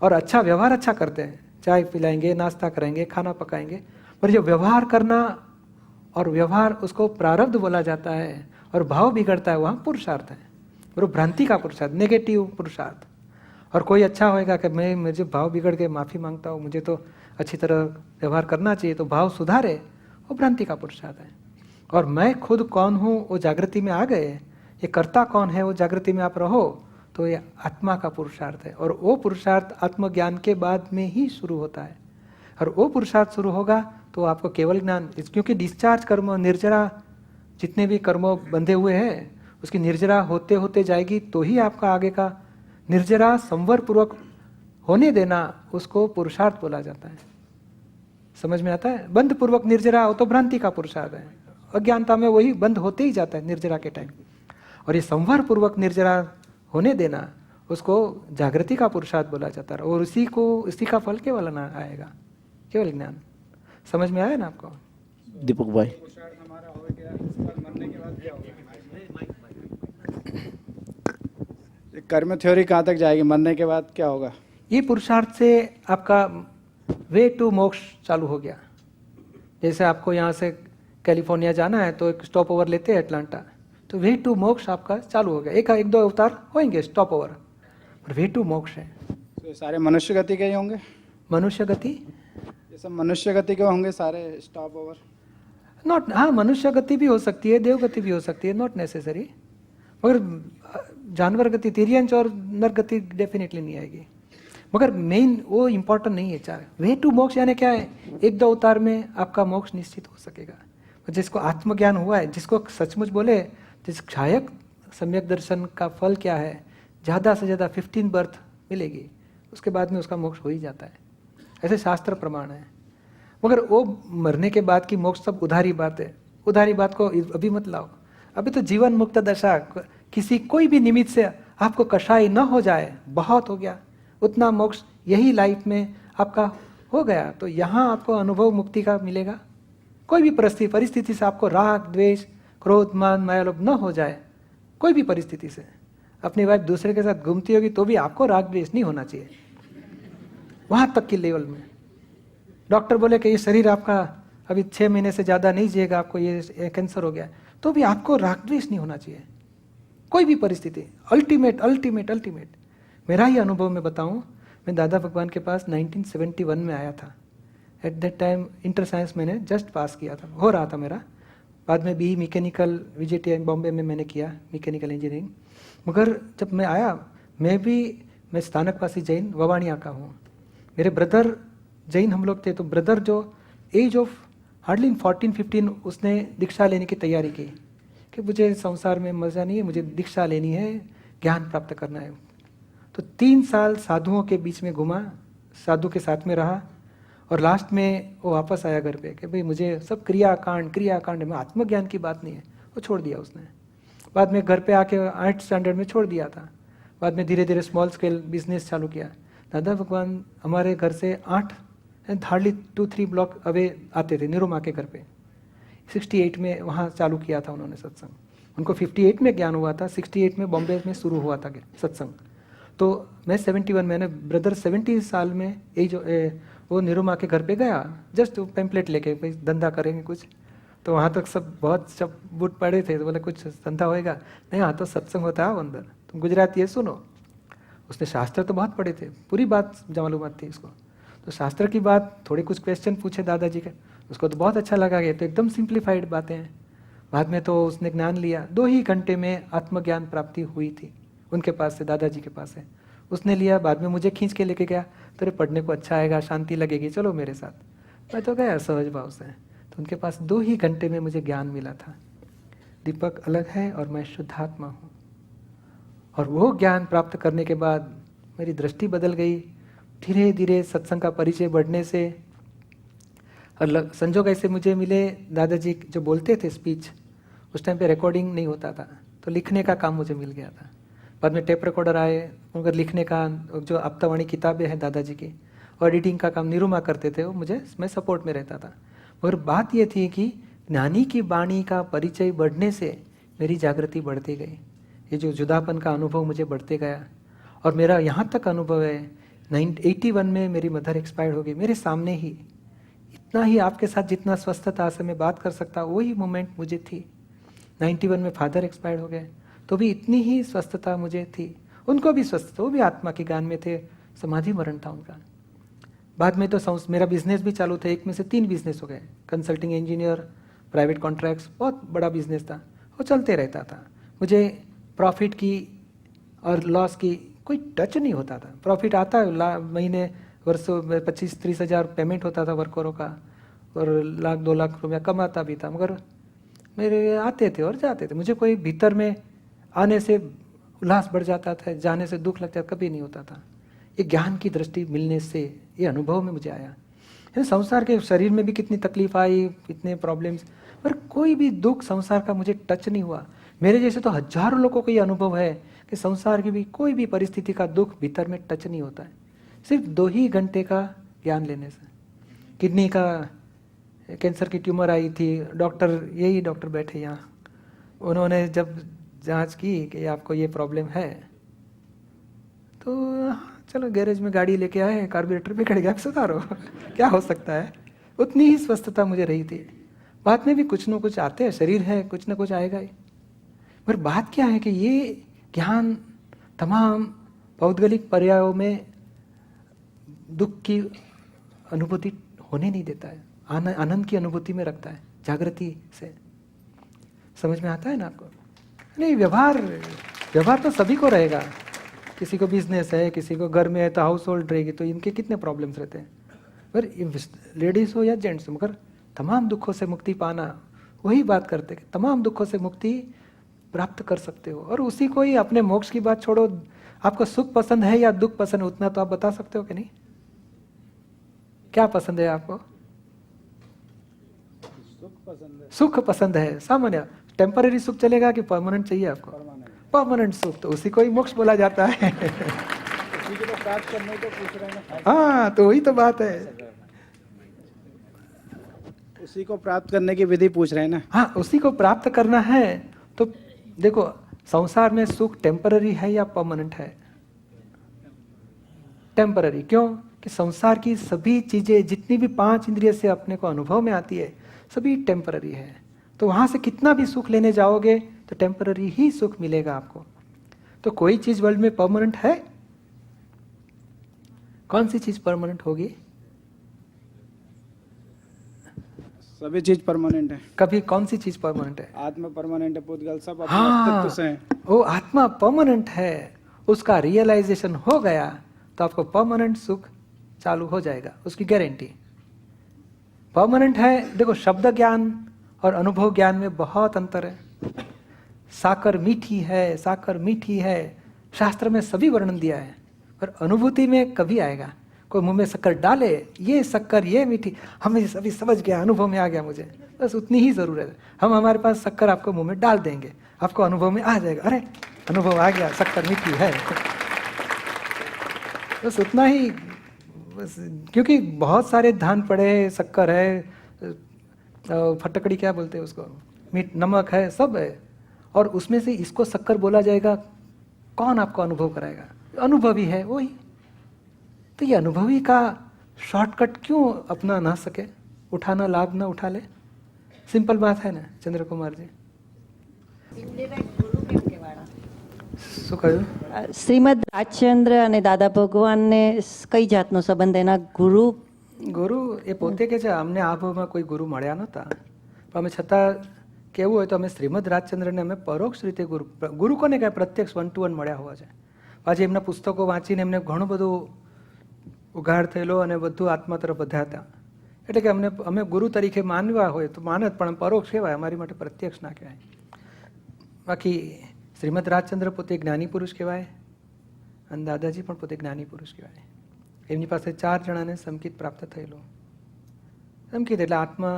और अच्छा व्यवहार अच्छा करते हैं, चाय पिलाएंगे, नाश्ता करेंगे, खाना पकाएंगे, पर जो व्यवहार करना और व्यवहार उसको प्रारब्ध बोला जाता है और भाव बिगड़ता है, वहाँ पुरुषार्थ है, और वो भ्रांति का पुरुषार्थ, नेगेटिव पुरुषार्थ। और कोई अच्छा होएगा कि मुझे भाव बिगड़ गए, माफ़ी मांगता हूँ, मुझे तो अच्छी तरह व्यवहार करना चाहिए, तो भाव सुधारे, वो भ्रांति का पुरुषार्थ है। और मैं खुद कौन हूँ वो जागृति में आ गए, ये कर्ता कौन है वो जागृति में आप रहो, तो ये आत्मा का पुरुषार्थ है। और वो पुरुषार्थ आत्मज्ञान के बाद में ही शुरू होता है, और वो पुरुषार्थ शुरू होगा तो आपको केवल ज्ञान, क्योंकि डिस्चार्ज कर्म, निर्जरा जितने भी कर्मों बंधे हुए हैं, उसकी निर्जरा होते होते जाएगी, तो ही आपका आगे का निर्जरा संवर पूर्वक होने देना, उसको पुरुषार्थ बोला जाता है। समझ में आता है? बंध पूर्वक निर्जरा हो तो भ्रांति का पुरुषार्थ है, अज्ञानता में वही बंद होते ही जाता है निर्जरा के टाइम। और ये संवर पूर्वक निर्जरा होने देना, उसको जागृति का पुरुषार्थ बोला जाता है, और इसी का फल केवल ना आएगा, केवल ज्ञान। समझ में आया ना आपको? दीपक भाई, हमारा हो गया, इस पर मरने के बाद क्या होगा? कर्म थ्योरी कहाँ तक जाएगी? मरने के बाद क्या होगा? ये पुरुषार्थ से आपका वे टू मोक्ष चालू हो गया। जैसे आपको यहाँ से कैलिफोर्निया जाना है तो एक स्टॉप ओवर लेते हैं अटलांटा, तो वे टू मोक्ष आपका चालू हो गया। एक दो अवतार होंगे स्टॉप ओवर, पर वे टू मोक्ष है। तो ये सारे मनुष्य गति के ही होंगे? मनुष्य गति, ये सब मनुष्य गति के होंगे सारे स्टॉप ओवर? नॉट, हाँ मनुष्य गति भी हो सकती है, देव गति भी हो सकती है, नॉट नेसेसरी। मगर जानवर गति, तिर्यंच और नर गति डेफिनेटली नहीं आएगी। मगर मेन वो इम्पोर्टेंट नहीं है। चार वे टू मोक्ष यानी क्या है? एक दो अवतार में आपका मोक्ष निश्चित हो सकेगा। जिसको आत्मज्ञान हुआ है, जिसको सचमुच बोले, जिस क्षायक सम्यक दर्शन का फल क्या है, ज़्यादा से ज़्यादा 15 बर्थ मिलेगी, उसके बाद में उसका मोक्ष हो ही जाता है, ऐसे शास्त्र प्रमाण है। मगर वो मरने के बाद की मोक्ष सब उधारी बात है, उधारी बात को अभी मत लाओ। अभी तो जीवन मुक्त दशा, किसी कोई भी निमित्त से आपको कषाय न हो जाए, बहुत हो गया, उतना मोक्ष यही लाइफ में आपका हो गया, तो यहाँ आपको अनुभव मुक्ति का मिलेगा। कोई भी परिस्थिति से आपको राग, द्वेष, क्रोध, मान, माया, लोभ न हो जाए, कोई भी परिस्थिति से अपनी वाइफ दूसरे के साथ घूमती होगी तो भी आपको राग द्वेष नहीं होना चाहिए, वहाँ तक के लेवल में। डॉक्टर बोले कि ये शरीर आपका अभी 6 महीने से ज़्यादा नहीं जिएगा, आपको ये कैंसर हो गया, तो भी आपको राग द्वेष नहीं होना चाहिए, कोई भी परिस्थिति। Ultimate ultimate ultimate. मेरा ही अनुभव में बताऊं, मैं दादा भगवान के पास 1971 में आया था। At that time inter science मैंने जस्ट पास किया था, हो रहा था मेरा। बाद में BE मैकेनिकल VJTI बॉम्बे में मैंने किया, मैकेनिकल इंजीनियरिंग। मगर जब मैं आया, मैं स्थानकवासी जैन ववाणिया का हूँ। मेरे ब्रदर जैन हम लोग थे, तो ब्रदर जो एज ऑफ हार्डली 14-15 उसने दीक्षा लेने की तैयारी की कि मुझे संसार में मज़ा नहीं है, मुझे दीक्षा लेनी है, ज्ञान प्राप्त करना है। तो 3 साल साधुओं के बीच में घुमा, साधु के साथ में रहा, और लास्ट में वो वापस आया घर पे कि भाई मुझे सब क्रियाकांड में आत्मज्ञान की बात नहीं है, वो छोड़ दिया उसने। बाद में घर पे आके 8th स्टैंडर्ड में छोड़ दिया था। बाद में धीरे धीरे स्मॉल स्केल बिजनेस चालू किया। दादा भगवान हमारे घर से हार्डली 2-3 ब्लॉक अवे आते थे, निरुमा के घर पे। 68 में वहाँ चालू किया था उन्होंने सत्संग। उनको 58 में ज्ञान हुआ था, 68 में बॉम्बे में शुरू हुआ था सत्संग। तो मैं 71, मैंने ब्रदर 70 साल में यही जो वो निरुमा के घर पे गया, जस्ट पैम्पलेट लेके, भाई धंधा करेंगे कुछ। तो वहाँ तक सब बहुत सब बुट पड़े थे, तो बोले कुछ धंधा होएगा नहीं, हाँ तो सत्संग होता है अंदर, तुम गुजराती है सुनो। उसने शास्त्र तो बहुत पढ़े थे, पूरी बात मालूम थी इसको। तो शास्त्र की बात, थोड़े कुछ क्वेश्चन पूछे दादाजी के, उसको तो बहुत अच्छा लगा, ये तो एकदम सिंप्लीफाइड बातें हैं। बाद में तो उसने ज्ञान लिया, 2 ही घंटे में आत्मज्ञान प्राप्ति हुई थी उनके पास से, दादाजी के पास से। उसने लिया, बाद में मुझे खींच के लेके गया, तेरे पढ़ने को अच्छा आएगा, शांति लगेगी, चलो मेरे साथ। मैं तो गया सहज भाव से। तो उनके पास 2 ही घंटे में मुझे ज्ञान मिला था, दीपक अलग है और मैं शुद्धात्मा हूँ। और वो ज्ञान प्राप्त करने के बाद मेरी दृष्टि बदल गई। धीरे धीरे सत्संग का परिचय बढ़ने से, और संजोग ऐसे मुझे मिले, दादाजी जो बोलते थे स्पीच, उस टाइम पे रिकॉर्डिंग नहीं होता था, तो लिखने का काम मुझे मिल गया था। बाद में टेप रिकॉर्डर आए, उनका लिखने का, जो आपतावाणी किताबें हैं दादाजी की, और एडिटिंग का काम निरुमा करते थे, वो मैं सपोर्ट में रहता था। मगर बात ये थी कि ज्ञानी की वाणी का परिचय बढ़ने से मेरी जागृति बढ़ती गई, ये जो जुदापन का अनुभव मुझे बढ़ते गया। और मेरा यहाँ तक अनुभव है, 81 में मेरी मदर एक्सपायर्ड हो गई मेरे सामने ही। इतना ही आपके साथ जितना स्वस्थता से मैं बात कर सकता, वही मोमेंट मुझे थी। 91 में फादर एक्सपायर्ड हो गए, तो भी इतनी ही स्वस्थता मुझे थी। उनको भी स्वस्थता, वो भी आत्मा के ज्ञान में थे, समाधि मरण था उनका। बाद में तो मेरा बिजनेस भी चालू था, 1 में से 3 बिजनेस हो गए, कंसल्टिंग इंजीनियर, प्राइवेट कॉन्ट्रैक्ट्स, बहुत बड़ा बिजनेस था, वो चलते रहता था। मुझे प्रॉफिट की और लॉस की कोई टच नहीं होता था। प्रॉफिट आता है महीने वर्षों में 25-30 हज़ार पेमेंट होता था वर्करों का, और 1-2 लाख रुपया कमाता भी था, मगर मेरे आते थे और जाते थे। मुझे कोई भीतर में आने से उल्लास बढ़ जाता था, जाने से दुख लगता था, कभी नहीं होता था। ये ज्ञान की दृष्टि मिलने से, ये अनुभव में मुझे आया। संसार के शरीर में भी कितनी तकलीफ आई, इतने प्रॉब्लम्स, पर कोई भी दुख संसार का मुझे टच नहीं हुआ। मेरे जैसे तो हजारों लोगों को ये अनुभव है कि संसार की भी कोई भी परिस्थिति का दुख भीतर में टच नहीं होता है, सिर्फ 2 ही घंटे का ज्ञान लेने से। किडनी का कैंसर की ट्यूमर आई थी, यही डॉक्टर बैठे यहाँ, उन्होंने जब जांच की कि आपको ये प्रॉब्लम है, तो चलो गैरेज में गाड़ी लेके आए, कार्बोरेटर बिगड़ गया, सुधारो क्या हो सकता है। उतनी ही स्वस्थता मुझे रही थी। बाद में भी कुछ न कुछ आते हैं, शरीर है, कुछ न कुछ आएगा ही। पर बात क्या है कि ये ज्ञान तमाम पौद्गलिक पर्यायों में दुख की अनुभूति होने नहीं देता है, आनंद की अनुभूति में रखता है, जागृति से। समझ में आता है ना आपको? नहीं, व्यवहार तो सभी को रहेगा। किसी को बिजनेस है, किसी को घर में है, तो हाउस होल्ड रहेगी, तो इनके कितने प्रॉब्लम्स रहते हैं। पर लेडीज हो या जेंट्स, मगर तमाम दुखों से मुक्ति पाना, वही बात करते हैं कि तमाम दुखों से मुक्ति प्राप्त कर सकते हो। और उसी को ही, अपने मोक्ष की बात छोड़ो, आपको सुख पसंद है या दुख पसंद है, उतना तो आप बता सकते हो कि नहीं? क्या पसंद है आपको? सुख पसंद है, सामान्य। टेम्पररी सुख चलेगा कि परमानेंट चाहिए आपको? परमानेंट सुख, तो उसी को ही मोक्ष बोला जाता है। प्राप्त करने को पूछ रहे हैं। हाँ, तो वही तो बात है, उसी को प्राप्त करने की विधि पूछ रहे हैं ना। हाँ, उसी को प्राप्त करना है। तो देखो, संसार में सुख टेम्पररी है या परमानेंट है? टेम्पररी। क्यों? कि संसार की सभी चीजें, जितनी भी 5 इंद्रिय से अपने को अनुभव में आती है, सभी टेम्पररी है। तो वहां से कितना भी सुख लेने जाओगे तो टेम्पररी ही सुख मिलेगा आपको। तो कोई चीज वर्ल्ड में परमानेंट है? कौन सी चीज परमानेंट होगी? सभी चीज परमानेंट है। कभी कौन सी चीज परमानेंट है? आत्मा परमानेंट है, पूतगल सब अपने हाँ, अस्तित्व से हैं। वो आत्मा परमानेंट है, उसका रियलाइजेशन हो गया तो आपको परमानेंट सुख चालू हो जाएगा, उसकी गारंटी। परमानेंट है। देखो, शब्द ज्ञान और अनुभव ज्ञान में बहुत अंतर है। साकर मीठी है, साकर मीठी है, शास्त्र में सभी वर्णन दिया है, पर अनुभूति में कभी आएगा। कोई मुंह में शक्कर डाले, ये शक्कर, ये मीठी, हमें सभी समझ गया, अनुभव में आ गया मुझे, बस उतनी ही जरूरत है। हम हमारे पास शक्कर आपको मुंह में डाल देंगे, आपको अनुभव में आ जाएगा, अरे अनुभव आ गया, शक्कर मीठी है, बस उतना ही। बस, क्योंकि बहुत सारे धान पड़े, शक्कर है, फटकड़ी क्या बोलते हैं उसको, मीठ, नमक है, सब है, और उसमें से इसको शक्कर बोला जाएगा, कौन आपको अनुभव कराएगा? अनुभवी है वही। तो ये अनुभवी का शॉर्टकट क्यों अपना ना सके, उठाना लाभ ना उठा ले? सिंपल बात है ना चंद्र कुमार जी? શું કહ્યું? શ્રીમદ રાજચંદ્ર અને દાદા ભગવાનને કઈ જાતનો સંબંધ? એના ગુરુ ગુરુ એ પોતે કે છે અમને આ ભાવમાં કોઈ ગુરુ મળ્યા નહોતા, પણ અમે છતાં કેવું હોય તો અમે શ્રીમદ રાજચંદ્રને અમે પરોક્ષ રીતે ગુરુ કોને કહે? પ્રત્યક્ષ 1 to 1 મળ્યા હોવા છે. પાછી એમના પુસ્તકો વાંચીને એમને ઘણું બધું ઉઘાડ થયેલો અને બધું આત્મા તરફ વધ્યા હતા. એટલે કે અમે ગુરુ તરીકે માનવા હોય તો માનત, પણ પરોક્ષ કહેવાય, અમારી માટે પ્રત્યક્ષ ના કહેવાય. બાકી શ્રીમદ રાજચંદ્ર પોતે જ્ઞાની પુરુષ કહેવાય અને દાદાજી પણ પોતે જ્ઞાની પુરુષ કહેવાય. એમની પાસે 4 જણાને સંકિત પ્રાપ્ત થયેલો. સંકિત એટલે આત્મા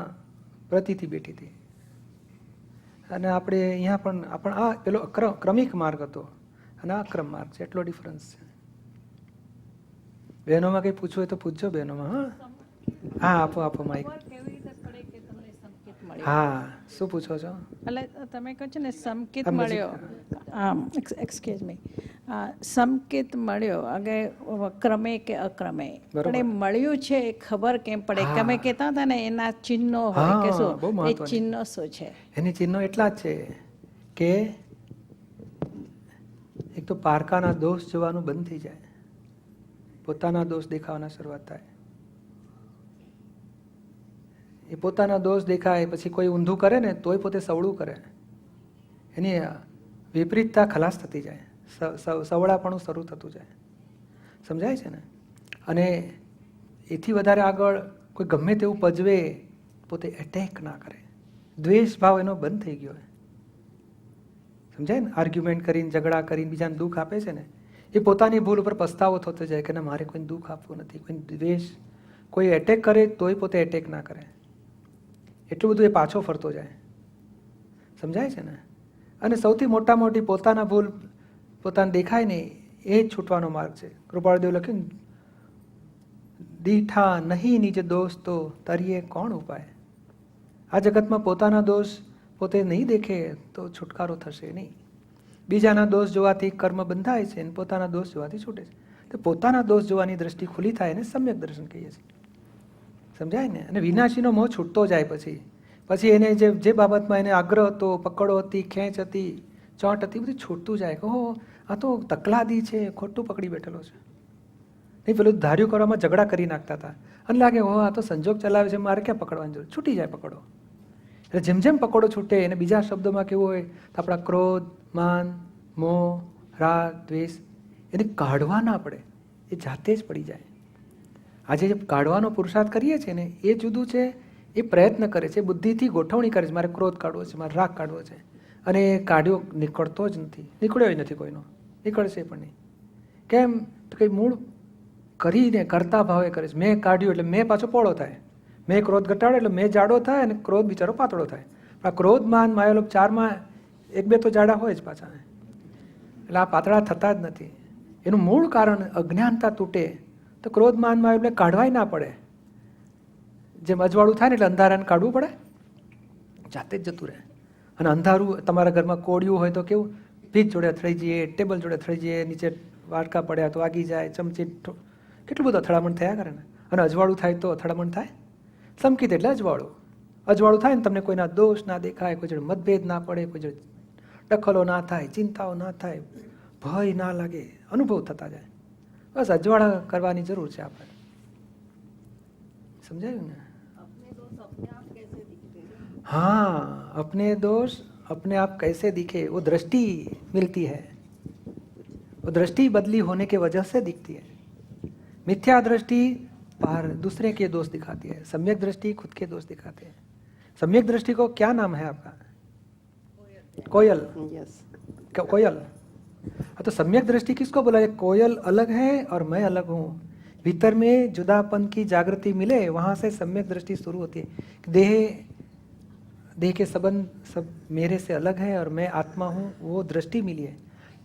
પ્રતિથી બેઠી હતી. અને આપણે અહીંયા પણ આ પેલો ક્રમિક માર્ગ હતો અને આ ક્રમ માર્ગ છે, એટલો ડિફરન્સ છે. બહેનોમાં કંઈ પૂછવું હોય તો પૂછજો બહેનોમાં. હા હા, આપો માઇક. હા, શું પૂછો છો? એટલે તમે કહો છો ને સંકેત મળ્યો, એક્સક્યુઝ મી, સંકેત મળ્યો અગે ક્રમે કે અક્રમે, પણ એ મળ્યું છે એ ખબર કેમ પડે? તમે કહેતા હતા ને એના ચિહ્નો હોય કે શું, એ ચિહ્નો શું છે? એની ચિહ્નો એટલા જ છે કે એક તો પારકાના દોષ જોવાનું બંધ થઈ જાય, પોતાના દોષ દેખાવાના શરૂઆત થાય. એ પોતાના દોષ દેખાય, પછી કોઈ ઊંધું કરે ને તોય પોતે સવળું કરે, એની વિપરીતતા ખલાસ થતી જાય, સવળાપણું શરૂ થતું જાય. સમજાય છે ને? અને એથી વધારે આગળ કોઈ ગમે તેવું પજવે, પોતે એટેક ના કરે, દ્વેષ ભાવ એનો બંધ થઈ ગયો. સમજાય ને? આર્ગ્યુમેન્ટ કરીને, ઝઘડા કરીને બીજાને દુઃખ આપે છે ને, એ પોતાની ભૂલ ઉપર પસ્તાવો થતો જાય કે ના, મારે કોઈને દુઃખ આપવું નથી. કોઈ દ્વેષ, કોઈ એટેક કરે તોય પોતે એટેક ના કરે, એટલું બધું એ પાછો ફરતો જાય. સમજાય છે ને? અને સૌથી મોટી પોતાના ભૂલ પોતાને દેખાય ને એ જ છૂટવાનો માર્ગ છે. કૃપાળદેવ લખ્યું, દીઠા નહીં નિજ દોષ તો તરીએ કોણ ઉપાય. આ જગતમાં પોતાના દોષ પોતે નહીં દેખે તો છુટકારો થશે નહીં. બીજાના દોષ જોવાથી કર્મ બંધાય છે અને પોતાના દોષ જોવાથી છૂટે છે. તો પોતાના દોષ જોવાની દ્રષ્ટિ ખુલ્લી થાય ને સમ્યક દર્શન કહીએ છીએ. સમજાય ને? અને વિનાશીનો મોહ છૂટતો જાય. પછી એને જે બાબતમાં એને આગ્રહ હતો, પકડો હતી, ખેંચ હતી, ચોંટ હતી, બધું છૂટતું જાય. કહો આ તો તકલાદી છે, ખોટું પકડી બેઠેલો છે. નહીં, પેલું ધાર્યું કરવામાં ઝઘડા કરી નાખતા હતા અને લાગે હો આ તો સંજોગ ચલાવે છે, મારે ક્યાં પકડવાની જરૂર? છૂટી જાય પકડો. એટલે જેમ જેમ પકડો છૂટે, એને બીજા શબ્દોમાં કેવું હોય તો આપણા ક્રોધ, માન, મોહ, રાગ, દ્વેષ એને કાઢવા ના પડે, એ જાતે જ પડી જાય. આજે જે કાઢવાનો પુરુષાર્થ કરીએ છીએ ને એ જુદું છે. એ પ્રયત્ન કરે છે, બુદ્ધિથી ગોઠવણી કરે છે, મારે ક્રોધ કાઢવો છે, મારે રાગ કાઢવો છે, અને કાઢ્યો નીકળતો જ નથી, નીકળ્યો નથી કોઈનો, નીકળશે પણ નહીં. કેમ? તો કંઈ મૂળ કરીને કરતા ભાવે કરે છે. મેં કાઢ્યું એટલે મેં પાછો પોળો થાય, મેં ક્રોધ ઘટાડ્યો એટલે મેં જાડો થાય અને ક્રોધ બિચારો પાતળો થાય. આ ક્રોધ, માન, માયાલોભ 4માં 1-2 તો જાડા હોય જ પાછા, એટલે આ પાતળા થતા જ નથી. એનું મૂળ કારણ અજ્ઞાનતા તૂટે તો ક્રોધ, માન, માયાલોભ એટલે કાઢવાય ના પડે. જેમ અજવાળું થાય ને એટલે અંધારાને કાઢવું પડે, જાતે જ જતું રહે. અને અંધારું તમારા ઘરમાં કોળિયું હોય તો કેવું, ભીત જોડે અથડાઈ જઈએ, ટેબલ જોડે અથડાઈ જઈએ, નીચે વાડકા પડ્યા તો વાગી જાય, ચમચી કેટલું બધું અથડામણ થયા કરે ને. અને અજવાળું થાય તો અથડામણ થાય. સંકિત એટલે અજવાળું. અજવાળું થાય ને તમને કોઈના દોષ ના દેખાય, કોઈ જોડે મતભેદ ના પડે, કોઈ જોડે દખલો ના થાય, ચિંતાઓ ના થાય, ભય ના લાગે, અનુભવ થતા જાય. બસ અજવાળા કરવાની જરૂર છે આપણે. समझाયું ને? हाँ, अपने दोष अपने आप कैसे दिखे, वो दृष्टि मिलती है. वो दृष्टि बदली होने के वजह से दिखती है. मिथ्या दृष्टि बाहर दूसरे के दोष दिखाती है, सम्यक दृष्टि खुद के दोष दिखाते हैं. सम्यक दृष्टि को क्या नाम है आपका? कोयल. कोयल. तो सम्यक दृष्टि किसको बोला है? कोयल अलग है और मैं अलग हूँ. भीतर में जुदापन की जागृति मिले, वहाँ से सम्यक दृष्टि शुरू होती है. देह के संबंध सब मेरे से अलग है और मैं आत्मा हूँ, वो दृष्टि मिली है.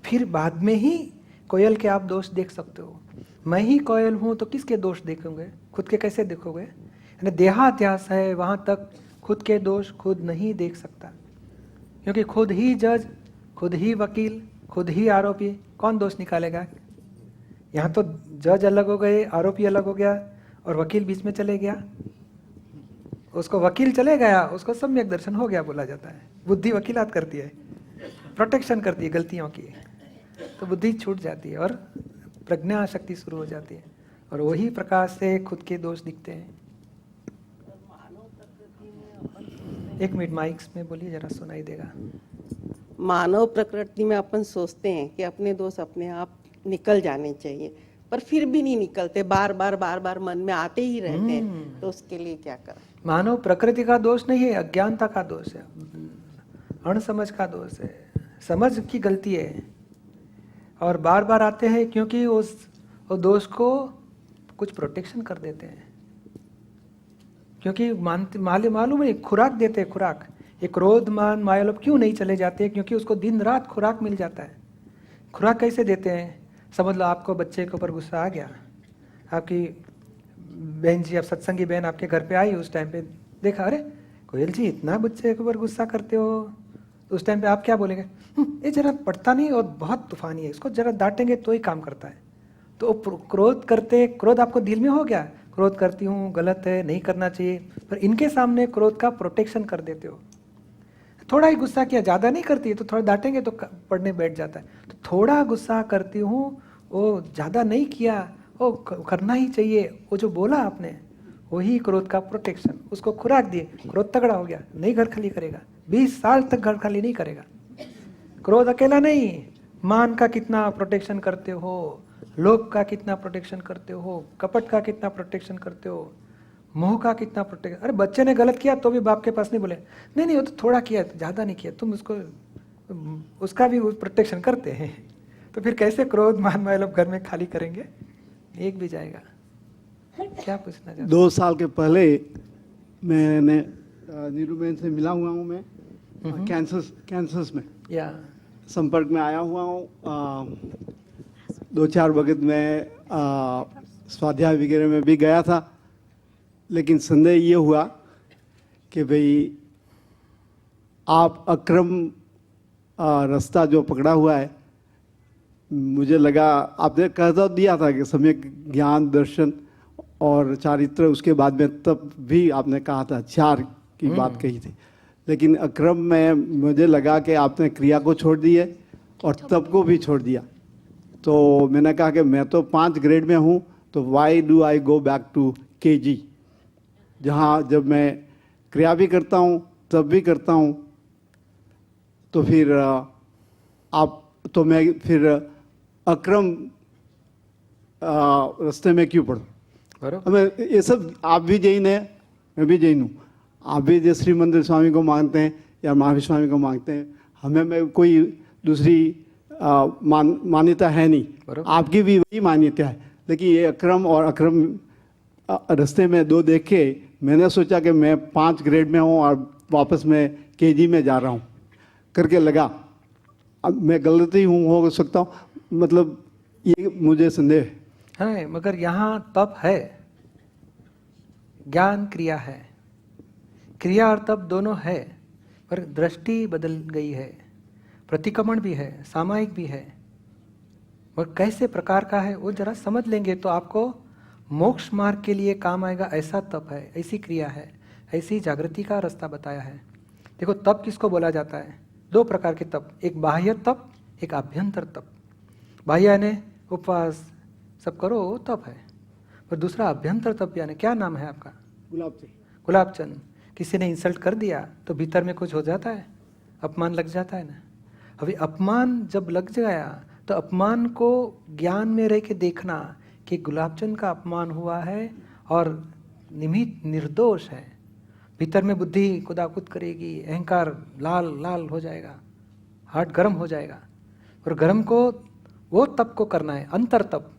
फिर बाद में ही कोयल के आप दोष देख सकते हो. मैं ही कोयल हूँ तो किसके दोष देखोगे? खुद के कैसे देखोगे? यानी देहाध्यास है, वहाँ तक खुद के दोष खुद नहीं देख सकता, क्योंकि खुद ही जज खुद ही वकील, खुद ही आरोपी, कौन दोष निकालेगा? यहाँ तो जज अलग हो गए, आरोपी अलग हो गया और वकील बीच में चले गया। उसको वकील चले गया, उसको सम्यक दर्शन हो गया बोला जाता है। बुद्धि वकीलात करती है, प्रोटेक्शन करती है गलतियों की, तो बुद्धि छूट जाती है और प्रज्ञा शक्ति शुरू हो जाती है और वही प्रकाश से खुद के दोष दिखते हैं। एक मिनट माइक्स में बोलिए, जरा सुनाई देगा। मानव प्रकृति में अपन सोचते हैं कि अपने दोष अपने आप निकल जाने चाहिए, पर फिर भी नहीं निकलते, बार बार मन में आते ही रहते हैं। तो उसके लिए क्या करें? मानव प्रकृति का दोष नहीं है, अज्ञानता का दोष है, अणसमझ का दोष है, समझ की गलती है। और बार बार आते हैं क्योंकि उस दोष को कुछ प्रोटेक्शन कर देते हैं, क्योंकि मालूम है, खुराक देते हैं, खुराक। ये क्रोध मान माया लोभ क्यों नहीं चले जाते? क्योंकि उसको दिन रात खुराक मिल जाता है। खुराक कैसे देते हैं? समझ लो आपको बच्चे के ऊपर गुस्सा आ गया, आपकी बहन जी, आप सत्संगी बहन आपके घर पे आई, उस टाइम पे देखा, अरे कोयल जी इतना बच्चे के ऊपर गुस्सा करते हो, तो उस टाइम पे आप क्या बोलेंगे? ये जरा पढ़ता नहीं और बहुत तूफानी है, इसको जरा डांटेंगे तो ही काम करता है। तो क्रोध करते, क्रोध आपको दिल में हो गया, क्रोध करती हूँ, गलत है, नहीं करना चाहिए, पर इनके सामने क्रोध का प्रोटेक्शन कर देते हो। थोड़ा ही गुस्सा किया, ज़्यादा नहीं करती है, तो थोड़ा डांटेंगे तो पढ़ने बैठ जाता है। तो थोड़ा गुस्सा करती हूँ, वो ज़्यादा नहीं किया, वो करना ही चाहिए, वो जो बोला आपने वही क्रोध का प्रोटेक्शन, उसको खुराक दिए, क्रोध तगड़ा हो गया, नहीं घर खाली करेगा, 20 साल तक घर खाली नहीं करेगा। क्रोध अकेला नहीं, मान का कितना प्रोटेक्शन करते हो, लोभ का कितना प्रोटेक्शन करते हो, कपट का कितना प्रोटेक्शन करते हो, मोह का कितना प्रोटेक्शन। अरे बच्चे ने गलत किया तो भी बाप के पास नहीं बोले, नहीं नहीं वो तो थोड़ा किया, ज़्यादा नहीं किया, तुम उसको, उसका भी प्रोटेक्शन करते हैं। तो फिर कैसे क्रोध मान माया लोभ घर में खाली करेंगे? एक भी जाएगा। क्या पूछना चाहते? 2 साल के पहले मैंने नीरू बहन से मिला हुआ हूँ, मैं कैंसर्स में या संपर्क में आया हुआ हूँ। 2-4 वक्त में स्वाध्याय वगैरह में भी गया था, लेकिन संदेह ये हुआ कि भाई आप अक्रम रास्ता जो पकड़ा हुआ है, मुझे लगा आपने कह तो दिया था कि सम्यक ज्ञान दर्शन और चारित्र, उसके बाद में तब भी आपने कहा था 4 की बात कही थी, लेकिन अक्रम में मुझे लगा कि आपने क्रिया को छोड़ दी है और तप को भी छोड़ दिया। तो मैंने कहा कि मैं तो 5 ग्रेड में हूँ, तो why do I go back to KG, जहाँ जब मैं क्रिया भी करता हूँ तब भी करता हूँ, तो फिर आप तो मैं फिर अक्रम रास्ते में क्यों पढ़ूँ? मैं ये सब, आप भी जैन है, मैं भी जैन हूँ, आप भी जय श्री मंदिर स्वामी को मांगते हैं या महावीर स्वामी को मांगते हैं, हमें में कोई दूसरी मान्यता है नहीं, आपकी भी वही मान्यता है। लेकिन ये अक्रम और अक्रम रास्ते में 2 देख के मैंने सोचा कि मैं 5 ग्रेड में हूँ और वापस मैं केजी में जा रहा हूँ करके लगा। अब मैं गलती हूँ, हो सकता हूँ, मतलब ये मुझे संदेह है। मगर यहाँ तप है, ज्ञान क्रिया है, क्रिया और तप दोनों है, पर दृष्टि बदल गई है, प्रतिक्रमण भी है, सामायिक भी है। वह कैसे प्रकार का है वो जरा समझ लेंगे तो आपको मोक्ष मार्ग के लिए काम आएगा। ऐसा तप है, ऐसी क्रिया है, ऐसी जागृति का रास्ता बताया है। देखो तप किसको बोला जाता है? 2 प्रकार के तप, एक बाह्य तप, एक आभ्यंतर तप। बाह्य यानी उपवास सब करो, वो तप है, पर दूसरा अभ्यंतर तप यानी क्या नाम है आपका? गुलाबचंद। किसी ने इंसल्ट कर दिया तो भीतर में कुछ हो जाता है, अपमान लग जाता है ना। अभी अपमान जब लग गया तो अपमान को ज्ञान में रह के देखना कि गुलाबचंद का अपमान हुआ है और निमित्त निर्दोष है। भीतर में बुद्धि कुदाकुद करेगी, अहंकार लाल लाल हो जाएगा, हार्ट गर्म हो जाएगा, और गर्म को वो तप को करना है, अंतर तप।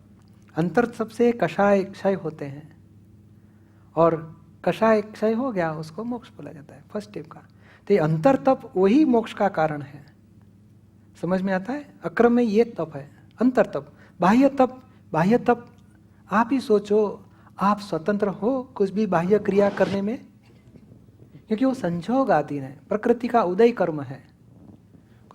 अंतर तप से कषाय क्षय होते हैं, और कषाय क्षय हो गया उसको मोक्ष बोला जाता है, फर्स्ट स्टेप का। तो ये अंतर तप वही मोक्ष का कारण है। समझ में आता है? अक्रम में ये तप है, अंतर तप। बाह्य तप, बाह्य तप आप ही सोचो, आप स्वतंत्र हो कुछ भी बाह्य क्रिया करने में, क्योंकि वो संजोग आधीन है, प्रकृति का उदय कर्म है।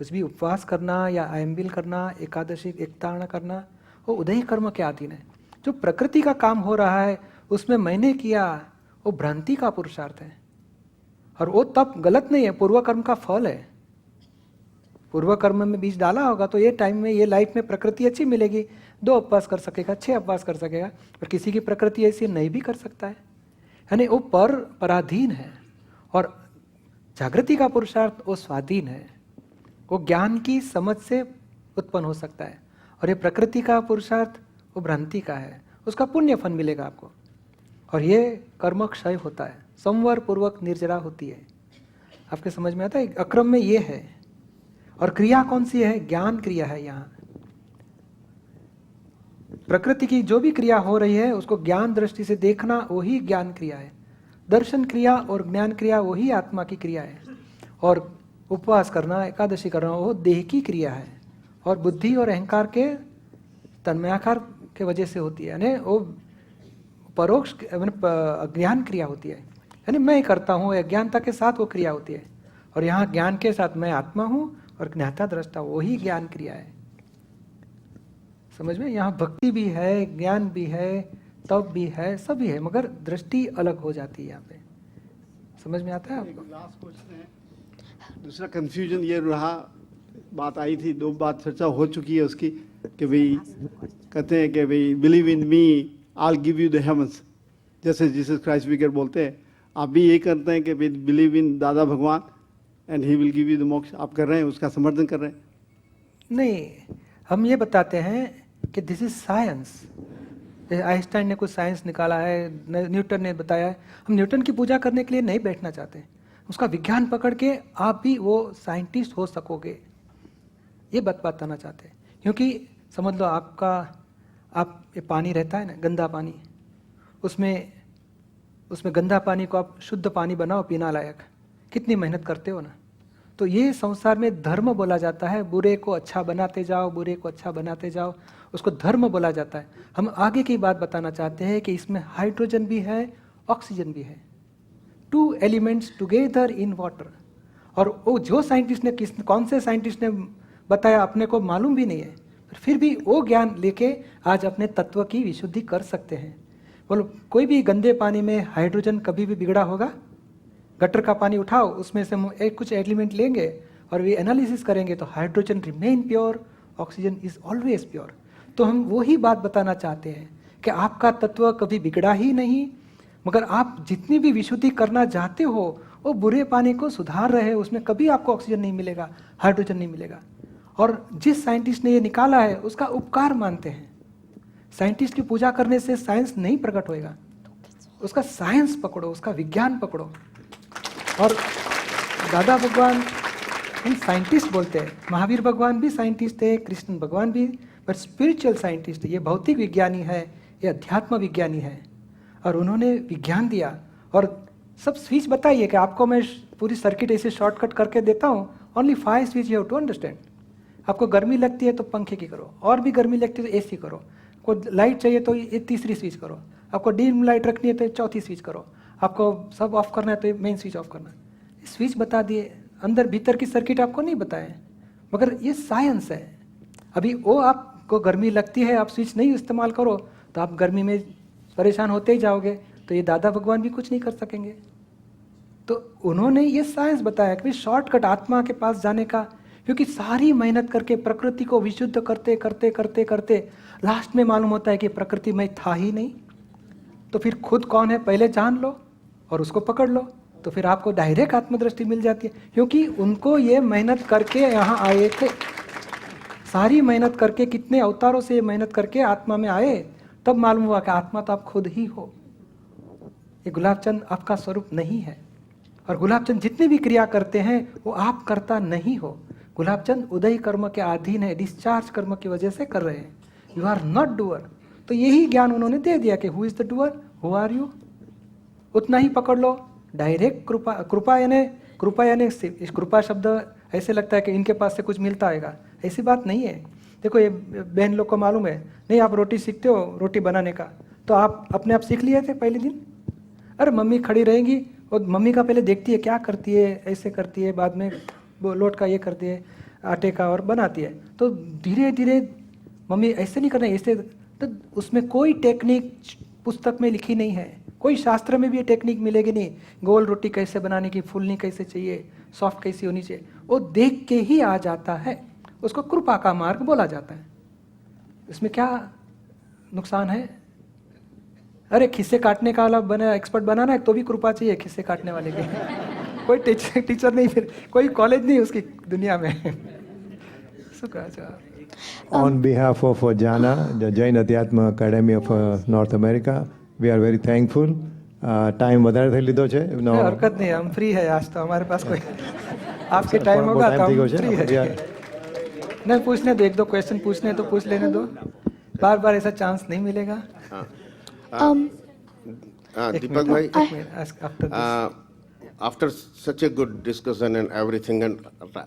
कुछ भी उपवास करना या आयम्बिल करना, एकादशी एकतारण करना, वो उदय कर्म के अधीन है। जो प्रकृति का काम हो रहा है उसमें मैंने किया, वो भ्रांति का पुरुषार्थ है, और वो तब गलत नहीं है, पूर्व कर्म का फल है। पूर्व कर्म में बीज डाला होगा तो ये टाइम में, ये लाइफ में प्रकृति अच्छी मिलेगी, 2 उपवास कर सकेगा, 6 उपवास कर सकेगा। और किसी की प्रकृति ऐसी नहीं भी कर सकता है, यानी वो पराधीन है। और जागृति का पुरुषार्थ वो स्वाधीन है, वो ज्ञान की समझ से उत्पन्न हो सकता है। और ये प्रकृति का पुरुषार्थ वो भ्रांति का है, उसका पुण्य फल मिलेगा आपको। और ये कर्म क्षय होता है, संवर पूर्वक निर्जरा होती है। आपके समझ में आता है? अक्रम में ये है। और क्रिया कौन सी है? ज्ञान क्रिया है। यहाँ प्रकृति की जो भी क्रिया हो रही है उसको ज्ञान दृष्टि से देखना, वही ज्ञान क्रिया है। दर्शन क्रिया और ज्ञान क्रिया वही आत्मा की क्रिया है। और उपवास करना, एकादशी करना, वो देह की क्रिया है, और बुद्धि और अहंकार के तन्मयाकार के वजह से होती है, यानी वो परोक्ष ज्ञान क्रिया होती है। यानी मैं करता हूँ, अज्ञानता के साथ वो क्रिया होती है। और यहाँ ज्ञान के साथ मैं आत्मा हूँ और ज्ञाता दृष्टा, वही ज्ञान क्रिया है। समझ में? यहाँ भक्ति भी है, ज्ञान भी है, तप भी है, सभी है, मगर दृष्टि अलग हो जाती है यहाँ पे। समझ में आता है आपको? लास्ट क्वेश्चन है, दूसरा कंफ्यूजन ये रहा, बात आई थी, 2 बार चर्चा हो चुकी है उसकी, कि भाई कहते हैं कि भाई believe in me, I give you the heavens, जैसे जीसस क्राइस्ट स्पीकर बोलते हैं। आप भी यही करते हैं कि भाई बिलीव इन दादा भगवान and he will give you the मोक्ष, आप कर रहे हैं, उसका समर्थन कर रहे हैं? नहीं, हम ये बताते हैं कि दिस इज साइंस। आइंस्टाइन ने कुछ साइंस निकाला है, न्यूटन ने बताया है। हम न्यूटन की पूजा करने के लिए नहीं बैठना चाहते, उसका विज्ञान पकड़ के आप भी वो साइंटिस्ट हो सकोगे, ये बताना चाहते हैं। क्योंकि समझ लो आप ये पानी रहता है ना, गंदा पानी, उसमें गंदा पानी को आप शुद्ध पानी बनाओ पीना लायक, कितनी मेहनत करते हो ना। तो ये संसार में धर्म बोला जाता है, बुरे को अच्छा बनाते जाओ, बुरे को अच्छा बनाते जाओ, उसको धर्म बोला जाता है। हम आगे की बात बताना चाहते हैं कि इसमें हाइड्रोजन भी है, ऑक्सीजन भी है, 2 एलिमेंट्स टुगेदर इन वाटर। और वो जो साइंटिस्ट ने कौन से साइंटिस्ट ने बताया अपने को मालूम भी नहीं है, फिर भी वो ज्ञान लेके आज अपने तत्व की विशुद्धि कर सकते हैं। बोलो, कोई भी गंदे पानी में हाइड्रोजन कभी भी बिगड़ा होगा? गटर का पानी उठाओ, उसमें से कुछ एलिमेंट लेंगे और वे एनालिसिस करेंगे तो hydrogen remain pure, oxygen is always pure. तो हम वही बात बताना चाहते हैं कि आपका तत्व कभी बिगड़ा ही नहीं, मगर आप जितनी भी विशुद्धि करना चाहते हो वो बुरे पानी को सुधार रहे, उसमें कभी आपको ऑक्सीजन नहीं मिलेगा, हाइड्रोजन नहीं मिलेगा। और जिस साइंटिस्ट ने ये निकाला है उसका उपकार मानते हैं। साइंटिस्ट की पूजा करने से साइंस नहीं प्रकट होएगा, उसका साइंस पकड़ो, उसका विज्ञान पकड़ो। और दादा भगवान हम साइंटिस्ट बोलते हैं, महावीर भगवान भी साइंटिस्ट है, कृष्ण भगवान भी, पर स्पिरिचुअल साइंटिस्ट। ये भौतिक विज्ञानी है, ये अध्यात्म विज्ञानी है, और उन्होंने विज्ञान दिया और सब स्विच बताइए कि आपको मैं पूरी सर्किट ऐसे शॉर्टकट करके देता हूँ। Only 5 switch you have to understand. आपको गर्मी लगती है तो पंखे की करो, और भी गर्मी लगती है तो एसी करो, को लाइट चाहिए तो ये 3री स्विच करो, आपको डिम लाइट रखनी है तो 4थी स्विच करो, आपको सब ऑफ करना है तो मेन स्विच ऑफ करना। स्विच बता दिए, अंदर भीतर की सर्किट आपको नहीं बताए, मगर ये साइंस है। अभी वो आपको गर्मी लगती है, आप स्विच नहीं इस्तेमाल करो तो आप गर्मी में परेशान होते ही जाओगे, तो ये दादा भगवान भी कुछ नहीं कर सकेंगे। तो उन्होंने ये साइंस बताया कि शॉर्टकट आत्मा के पास जाने का, क्योंकि सारी मेहनत करके प्रकृति को विशुद्ध करते करते करते करते लास्ट में मालूम होता है कि प्रकृति में था ही नहीं। तो फिर खुद कौन है पहले जान लो और उसको पकड़ लो, तो फिर आपको डायरेक्ट आत्मदृष्टि मिल जाती है। क्योंकि उनको ये मेहनत करके यहाँ आए थे, सारी मेहनत करके, कितने अवतारों से ये मेहनत करके आत्मा में आए, तब मालूम हुआ कि आत्मा तो आप खुद ही हो, ये गुलाबचंद आपका स्वरूप नहीं है। और गुलाबचंद जितनी भी क्रिया करते हैं वो आप करता नहीं हो। गुलाबचंद उदय कर्म के अधीन है, डिस्चार्ज कर्म की वजह से कर रहे हैं, यू आर नॉट डूअर। तो यही ज्ञान उन्होंने दे दिया कि who is the doer, who are you, उतना ही पकड़ लो। डायरेक्ट कृपा, कृपा यानी कृपा शब्द ऐसे लगता है कि इनके पास से कुछ मिलता आएगा, ऐसी बात नहीं है। देखो ये बहन लोग को मालूम है, नहीं आप रोटी सीखते हो रोटी बनाने का, तो आप अपने आप सीख लिए थे पहले दिन? अरे मम्मी खड़ी रहेंगी और मम्मी का पहले देखती है क्या करती है, ऐसे करती है, बाद में वो लोट का ये करती है, आटे का और बनाती है। तो धीरे धीरे मम्मी ऐसे नहीं करना, ऐसे, तो उसमें कोई टेक्निक पुस्तक में लिखी नहीं है, कोई शास्त्र में भी ये टेक्निक मिलेगी नहीं। गोल रोटी कैसे बनाने की, फूलनी कैसे चाहिए, सॉफ्ट कैसी होनी चाहिए, वो देख के ही आ जाता है। उसको कृपा का मार्ग बोला जाता है। इसमें क्या नुकसान है? अरे खिस्से काटने का वाला बना एक्सपर्ट बनाना है तो भी कृपा चाहिए खिस्से काटने वाले के। कोई टीचर नहीं, फिर कोई कॉलेज नहीं उसकी दुनिया में। Shukracharya. On behalf of Jana, the Jain Adhyatma Academy of North America, we are very thankful. Time વધારે થઈ લીધો છે નો हरकत नहीं, हम फ्री है आज तो, हमारे पास कोई आपके टाइम होगा तो हम फ्री है। नहीं पूछने दो, एक दो क्वेश्चन पूछने तो पूछ लेने दो, बार बार ऐसा चांस नहीं मिलेगा। दीपक भाई, after such a good discussion and everything and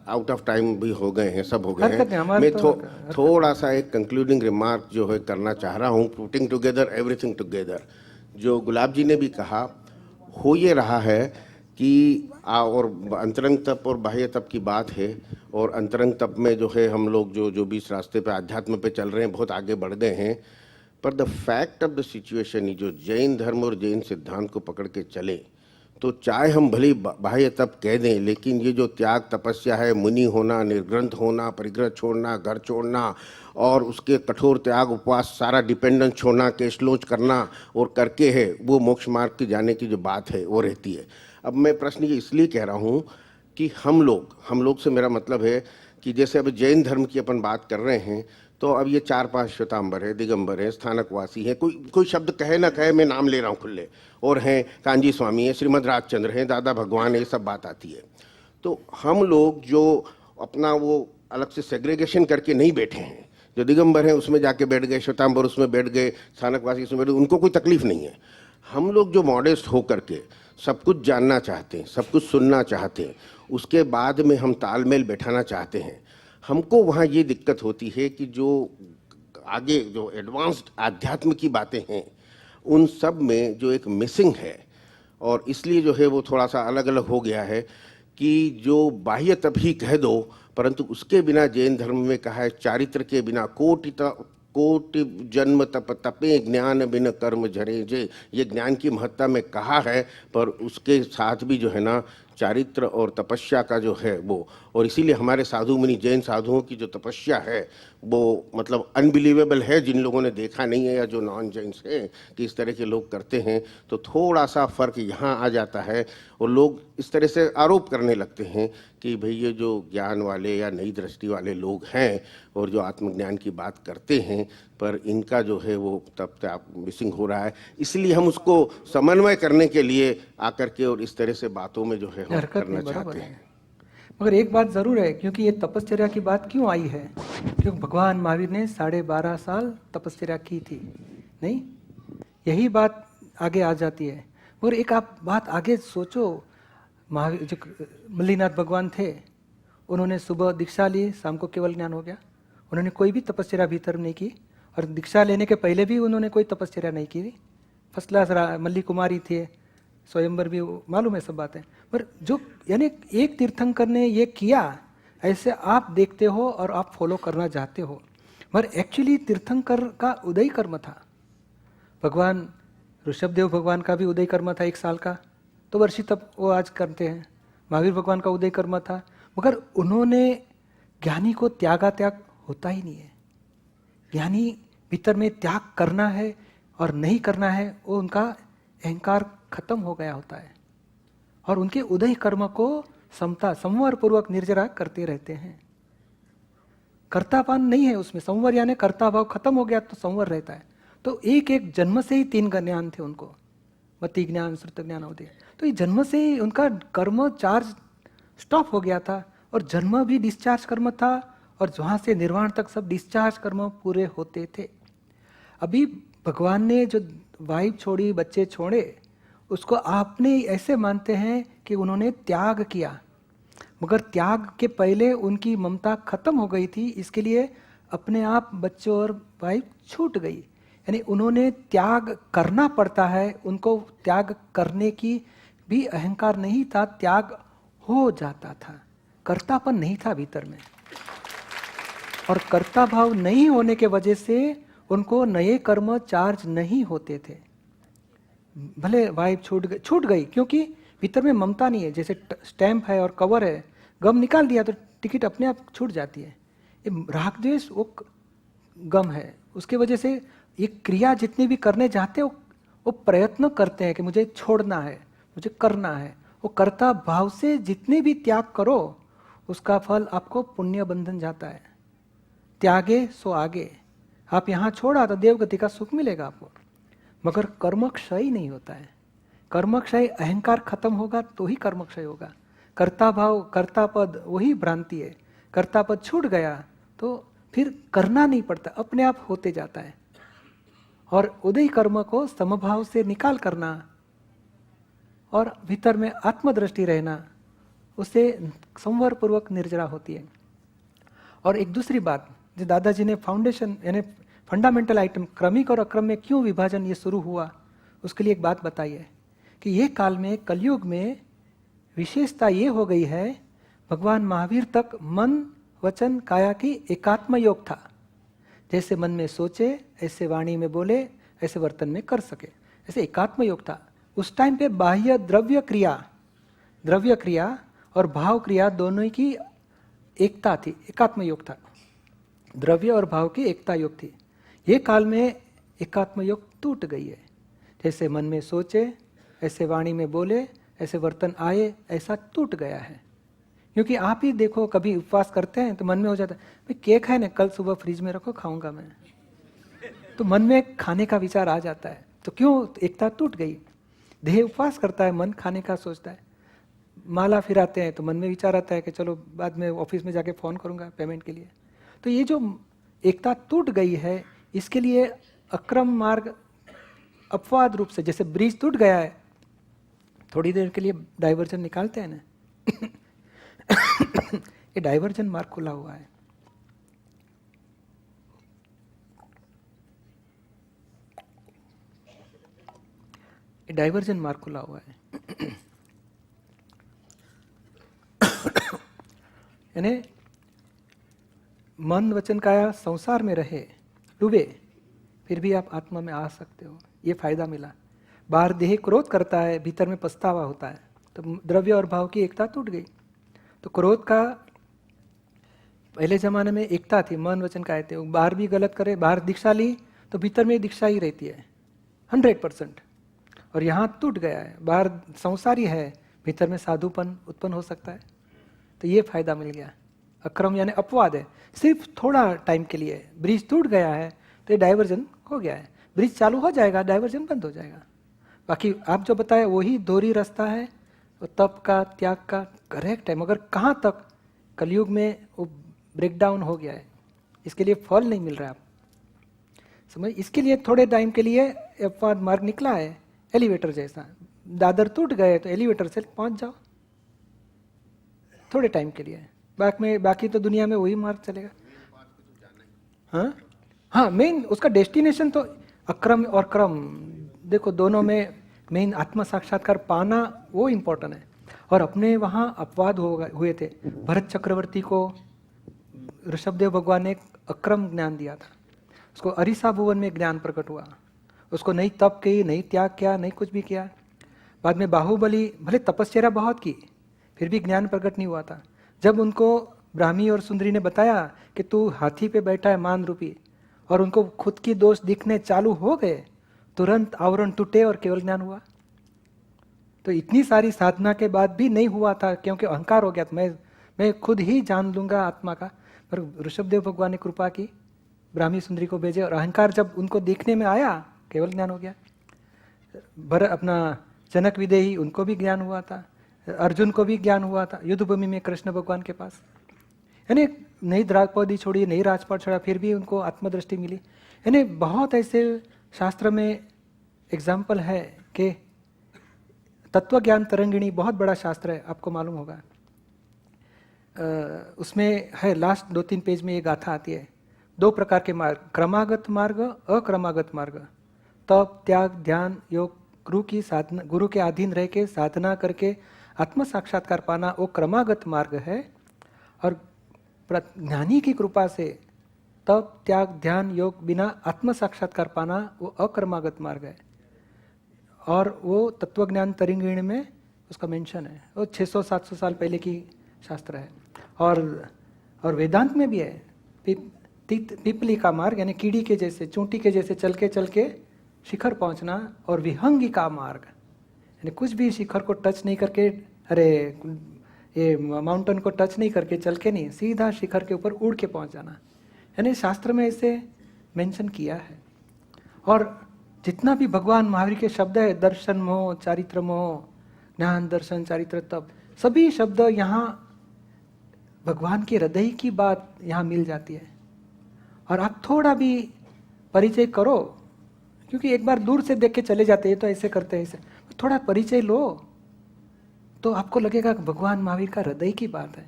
out of time भी हो गए हैं, सब हो गए हरकत नहीं, हैं। हमारे मैं तो थोड़ा सा एक कंक्लूडिंग रिमार्क जो है करना चाह रहा हूँ, पुटिंग टुगेदर एवरीथिंग टुगेदर। जो गुलाब जी ने भी कहा, हो ये रहा है कि और अंतरंग तप और बाह्य तप की बात है, और अंतरंग तप में जो है हम लोग जो भी इस रास्ते पे अध्यात्म पे चल रहे हैं बहुत आगे बढ़ गए हैं। पर the fact of the situation, जो जैन धर्म और जैन सिद्धांत को पकड़ के चले तो चाहे हम भले बाह्य तप कह दें, लेकिन ये जो त्याग तपस्या है, मुनि होना, निर्ग्रंथ होना, परिग्रह छोड़ना, घर छोड़ना और उसके कठोर त्याग उपवास, सारा डिपेंडेंस छोड़ना, केशलोच करना और करके है वो मोक्ष मार्ग की जाने की जो बात है वो रहती है। अब मैं प्रश्न ये इसलिए कह रहा हूँ कि हम लोग से मेरा मतलब है कि जैसे अब जैन धर्म की अपन बात कर रहे हैं, तो अब ये 4-5 श्वेतांबर है, दिगंबर है, स्थानकवासी है, कोई शब्द कहे ना कहे, मैं नाम ले रहा हूँ खुले, और हैं कांजी स्वामी है, श्रीमद राजचंद्र हैं, दादा भगवान है, ये सब बात आती है। तो हम लोग जो अपना वो अलग से सेग्रीगेशन करके नहीं बैठे हैं, जो दिगंबर हैं उसमें जाके बैठ गए, श्वेतांबर उसमें बैठ गए, स्थानकवासी उसमें बैठ गए, उनको कोई तकलीफ नहीं है। हम लोग जो मॉडेस्ट होकर के सब कुछ जानना चाहते हैं, सब कुछ सुनना चाहते हैं, उसके बाद में हम तालमेल बैठाना चाहते हैं, हमको वहाँ ये दिक्कत होती है कि जो आगे जो एडवांस्ड आध्यात्म की बातें हैं उन सब में जो एक मिसिंग है, और इसलिए जो है वो थोड़ा सा अलग अलग हो गया है कि जो बाह्य तप ही कह दो, परंतु उसके बिना जैन धर्म में कहा है चारित्र के बिना कोटि जन्म तप तपे ज्ञान बिन कर्म झरे जे, ये ज्ञान की महत्ता में कहा है, पर उसके साथ भी जो है ना चारित्र और तपस्या का जो है वो, और इसीलिए हमारे साधु मुनि जैन साधुओं की जो तपस्या है वो मतलब अनबिलीवेबल है। जिन लोगों ने देखा नहीं है या जो नॉन जैन्स हैं कि इस तरह के लोग करते हैं, तो थोड़ा सा फर्क यहाँ आ जाता है, और लोग इस तरह से आरोप करने लगते हैं कि भाई ये जो ज्ञान वाले या नई दृष्टि वाले लोग हैं और जो आत्मज्ञान की बात करते हैं, पर इनका जो है वो तब तक मिसिंग हो रहा है। इसलिए हम उसको समन्वय करने के लिए आकर के और इस तरह से बातों में जो है हम करना चाहते हैं। मगर एक बात जरूर है, क्योंकि ये तपश्चर्या की बात क्यों आई है, क्योंकि भगवान महावीर ने 12.5 साल तपश्चर्या की थी, नहीं? यही बात आगे आ जाती है। और एक आप बात आगे सोचो, महावीर जो मल्लीनाथ भगवान थे, उन्होंने सुबह दीक्षा ली, शाम को केवल ज्ञान हो गया। उन्होंने कोई भी तपश्चर्या भीतर नहीं की, और दीक्षा लेने के पहले भी उन्होंने कोई तपश्चर्या नहीं की। फर्स्ट क्लास मल्ली कुमारी थे, स्वयंवर भी मालूम है सब बातें। पर जो यानी एक तीर्थंकर ने ये किया, ऐसे आप देखते हो और आप फॉलो करना चाहते हो, मगर एक्चुअली तीर्थंकर का उदय कर्म था। भगवान ऋषभदेव भगवान का भी उदय कर्म था 1 साल का, तो वर्षी तप वो आज करते हैं। महावीर भगवान का उदय कर्म था, मगर उन्होंने ज्ञानी को त्याग होता ही नहीं है। ज्ञानी भीतर में त्याग करना है और नहीं करना है, वो उनका अहंकार खत्म हो गया होता है, और उनके उदय कर्म को समता संवर पूर्वक निर्जरा करते रहते हैं। कर्तापन नहीं है उसमें, संवर यानी कर्ता भाव खत्म हो गया तो संवर रहता है। तो एक जन्म से ही 3 ज्ञान थे उनको, मति ज्ञान, श्रुत ज्ञान, अवधि। तो ये जन्म से ही उनका कर्म चार्ज स्टॉप हो गया था, और जन्म भी डिस्चार्ज कर्म था, और जहाँ से निर्वाण तक सब डिस्चार्ज कर्म पूरे होते थे। अभी भगवान ने जो वाइफ छोड़ी, बच्चे छोड़े, उसको आपने ऐसे मानते हैं कि उन्होंने त्याग किया, मगर त्याग के पहले उनकी ममता खत्म हो गई थी, इसके लिए अपने आप बच्चे और वाइफ छूट गई। यानी उन्होंने त्याग करना पड़ता है, उनको त्याग करने की भी अहंकार नहीं था, त्याग हो जाता था, कर्तापन नहीं था भीतर में। और कर्ता भाव नहीं होने के वजह से उनको नए कर्म चार्ज नहीं होते थे। भले वाइफ छूट गई क्योंकि भीतर में ममता नहीं है। जैसे स्टैंप है और कवर है, गम निकाल दिया तो टिकट अपने आप छूट जाती है। ये राग द्वेष वो गम है, उसके वजह से ये क्रिया जितनी भी करने जाते हैं वो प्रयत्न करते हैं कि मुझे छोड़ना है, मुझे करना है। वो कर्ता भाव से जितने भी त्याग करो उसका फल आपको पुण्य बंधन जाता है। त्यागे सो आगे, आप यहाँ छोड़ा तो देवगति का सुख मिलेगा आपको। मगर कर्मक्षय नहीं होता है। कर्मक्षय अहंकार खत्म होगा तो ही कर्मक्षय होगा। कर्ता भाव, कर्ता पद वही भ्रांति है। कर्ता पद छूट गया तो फिर करना नहीं पड़ता, अपने आप होते जाता है। और उदय कर्म को समभाव से निकाल करना और भीतर में आत्मदृष्टि रहना, उससे संवर पूर्वक निर्जरा होती है। और एक दूसरी बात जो दादाजी ने फाउंडेशन यानी फंडामेंटल आइटम क्रमिक और अक्रम में क्यों विभाजन ये शुरू हुआ, उसके लिए एक बात बताई है कि ये काल में कलयुग में विशेषता ये हो गई है, भगवान महावीर तक मन वचन काया की एकात्म योग था। जैसे मन में सोचे ऐसे वाणी में बोले, ऐसे वर्तन में कर सके, ऐसे एकात्म योग था। उस टाइम पे बाह्य द्रव्य क्रिया और भाव क्रिया दोनों की एकता थी, एकात्म योग था। द्रव्य और भाव की एकता योग थी। ये काल में एकात्म योग टूट गई है। जैसे मन में सोचे ऐसे वाणी में बोले, ऐसे वर्तन आए, ऐसा टूट गया है। क्योंकि आप ही देखो, कभी उपवास करते हैं तो मन में हो जाता है भाई केक है ना, कल सुबह फ्रिज में रखो खाऊंगा मैं, तो मन में खाने का विचार आ जाता है। तो क्यों? एकता टूट गई। देह उपवास करता है, मन खाने का सोचता है। माला फिराते हैं तो मन में विचार आता है कि चलो बाद में ऑफिस में जाके फ़ोन करूंगा पेमेंट के लिए। तो ये जो एकता टूट गई है, इसके लिए अक्रम मार्ग अपवाद रूप से, जैसे ब्रिज टूट गया है, थोड़ी देर के लिए डाइवर्जन निकालते हैं ना ये डाइवर्जन मार्ग खुला हुआ है। ये डाइवर्जन मार्ग खुला हुआ है यानी मन वचन काया संसार में रहे डूबे, फिर भी आप आत्मा में आ सकते हो। ये फायदा मिला। बाहर देह क्रोध करता है, भीतर में पछतावा होता है, तो द्रव्य और भाव की एकता टूट गई। तो क्रोध का पहले जमाने में एकता थी, मन वचन काया थे। बाहर भी गलत करे, बाहर दीक्षा ली तो भीतर में दीक्षा ही रहती है 100%। और यहाँ टूट गया है, बाहर संसारी है, भीतर में साधुपन उत्पन्न हो सकता है। तो ये फायदा मिल गया। अक्रम यानी अपवाद है, सिर्फ थोड़ा टाइम के लिए। ब्रिज टूट गया है तो ये डाइवर्जन हो गया है। ब्रिज चालू हो जाएगा, डाइवर्जन बंद हो जाएगा। बाकी आप जो बताए वही दोहरी रास्ता है, वो तप का, त्याग का करेक्ट है। मगर कहाँ तक? कलयुग में वो ब्रेकडाउन हो गया है, इसके लिए फल नहीं मिल रहा है। आप समझ, इसके लिए थोड़े टाइम के लिए अपवाद मार्ग निकला है, एलिवेटर जैसा। दादर टूट गए तो एलिवेटर से पहुंच जाओ थोड़े टाइम के लिए। बाकी तो दुनिया में वही मार्ग चलेगा। हाँ, मेन उसका डेस्टिनेशन तो अक्रम और क्रम, देखो दोनों में मेन आत्म साक्षात्कार पाना वो इम्पोर्टेंट है। और अपने वहाँ अपवाद हुए थे। भरत चक्रवर्ती को ऋषभदेव भगवान ने अक्रम ज्ञान दिया था, उसको अरिसा भुवन में ज्ञान प्रकट हुआ। उसको नहीं तप की, नहीं त्याग किया, नहीं कुछ भी किया। बाद में बाहुबली भले तपस्या बहुत की, फिर भी ज्ञान प्रकट नहीं हुआ था। जब उनको ब्राह्मी और सुंदरी ने बताया कि तू हाथी पे बैठा है मान रूपी, और उनको खुद की दोष दिखने चालू हो गए, तुरंत आवरण टूटे और केवल ज्ञान हुआ। तो इतनी सारी साधना के बाद भी नहीं हुआ था, क्योंकि अहंकार हो गया था, मैं खुद ही जान लूंगा आत्मा का। पर ऋषभदेव भगवान ने कृपा की, ब्राह्मी सुंदरी को भेजे, और अहंकार जब उनको देखने में आया, केवल ज्ञान हो गया। अपना जनक विदेही, उनको भी ज्ञान हुआ था। अर्जुन को भी ज्ञान हुआ था युद्ध भूमि में कृष्ण भगवान के पास। यानी नई द्रागपौदी छोड़ी, नई राजपाट छोड़ा, फिर भी उनको आत्मदृष्टि मिली। यानी बहुत ऐसे शास्त्र में एग्जाम्पल है कि तत्व ज्ञान तरंगिणी बहुत बड़ा शास्त्र है, आपको मालूम होगा। उसमें है लास्ट 2-3 पेज में ये गाथा आती है। 2 प्रकार के मार्ग, क्रमागत मार्ग, अक्रमागत मार्ग। तप, त्याग, ध्यान, योग, गुरु की साधना, गुरु के अधीन रह के साधना करके आत्म साक्षात्कार पाना, वो क्रमागत मार्ग है। और ज्ञानी की कृपा से तप त्याग ध्यान योग बिना आत्म साक्षात्कार पाना वो अकर्मागत मार्ग है। और वो तत्वज्ञान तरिंगिणी में उसका मेंशन है, वो 600-700 साल पहले की शास्त्र है। और वेदांत में भी है, पिपली का मार्ग यानी कीड़ी के जैसे चूंटी के जैसे चल के शिखर पहुंचना, और विहंगी का मार्ग यानी कुछ भी शिखर को टच नहीं करके, अरे ये माउंटेन को टच नहीं करके चल के नहीं, सीधा शिखर के ऊपर उड़ के पहुंच जाना, यानी शास्त्र में इसे मेंशन किया है। और जितना भी भगवान महावीर के शब्द है, दर्शन मोह चारित्र मोह, ज्ञान दर्शन चारित्र तप, सभी शब्द यहाँ भगवान के हृदय की बात यहाँ मिल जाती है। और आप थोड़ा भी परिचय करो, क्योंकि एक बार दूर से देख के चले जाते हैं तो ऐसे करते हैं, ऐसे थोड़ा परिचय लो तो आपको लगेगा कि भगवान महावीर का हृदय की बात है,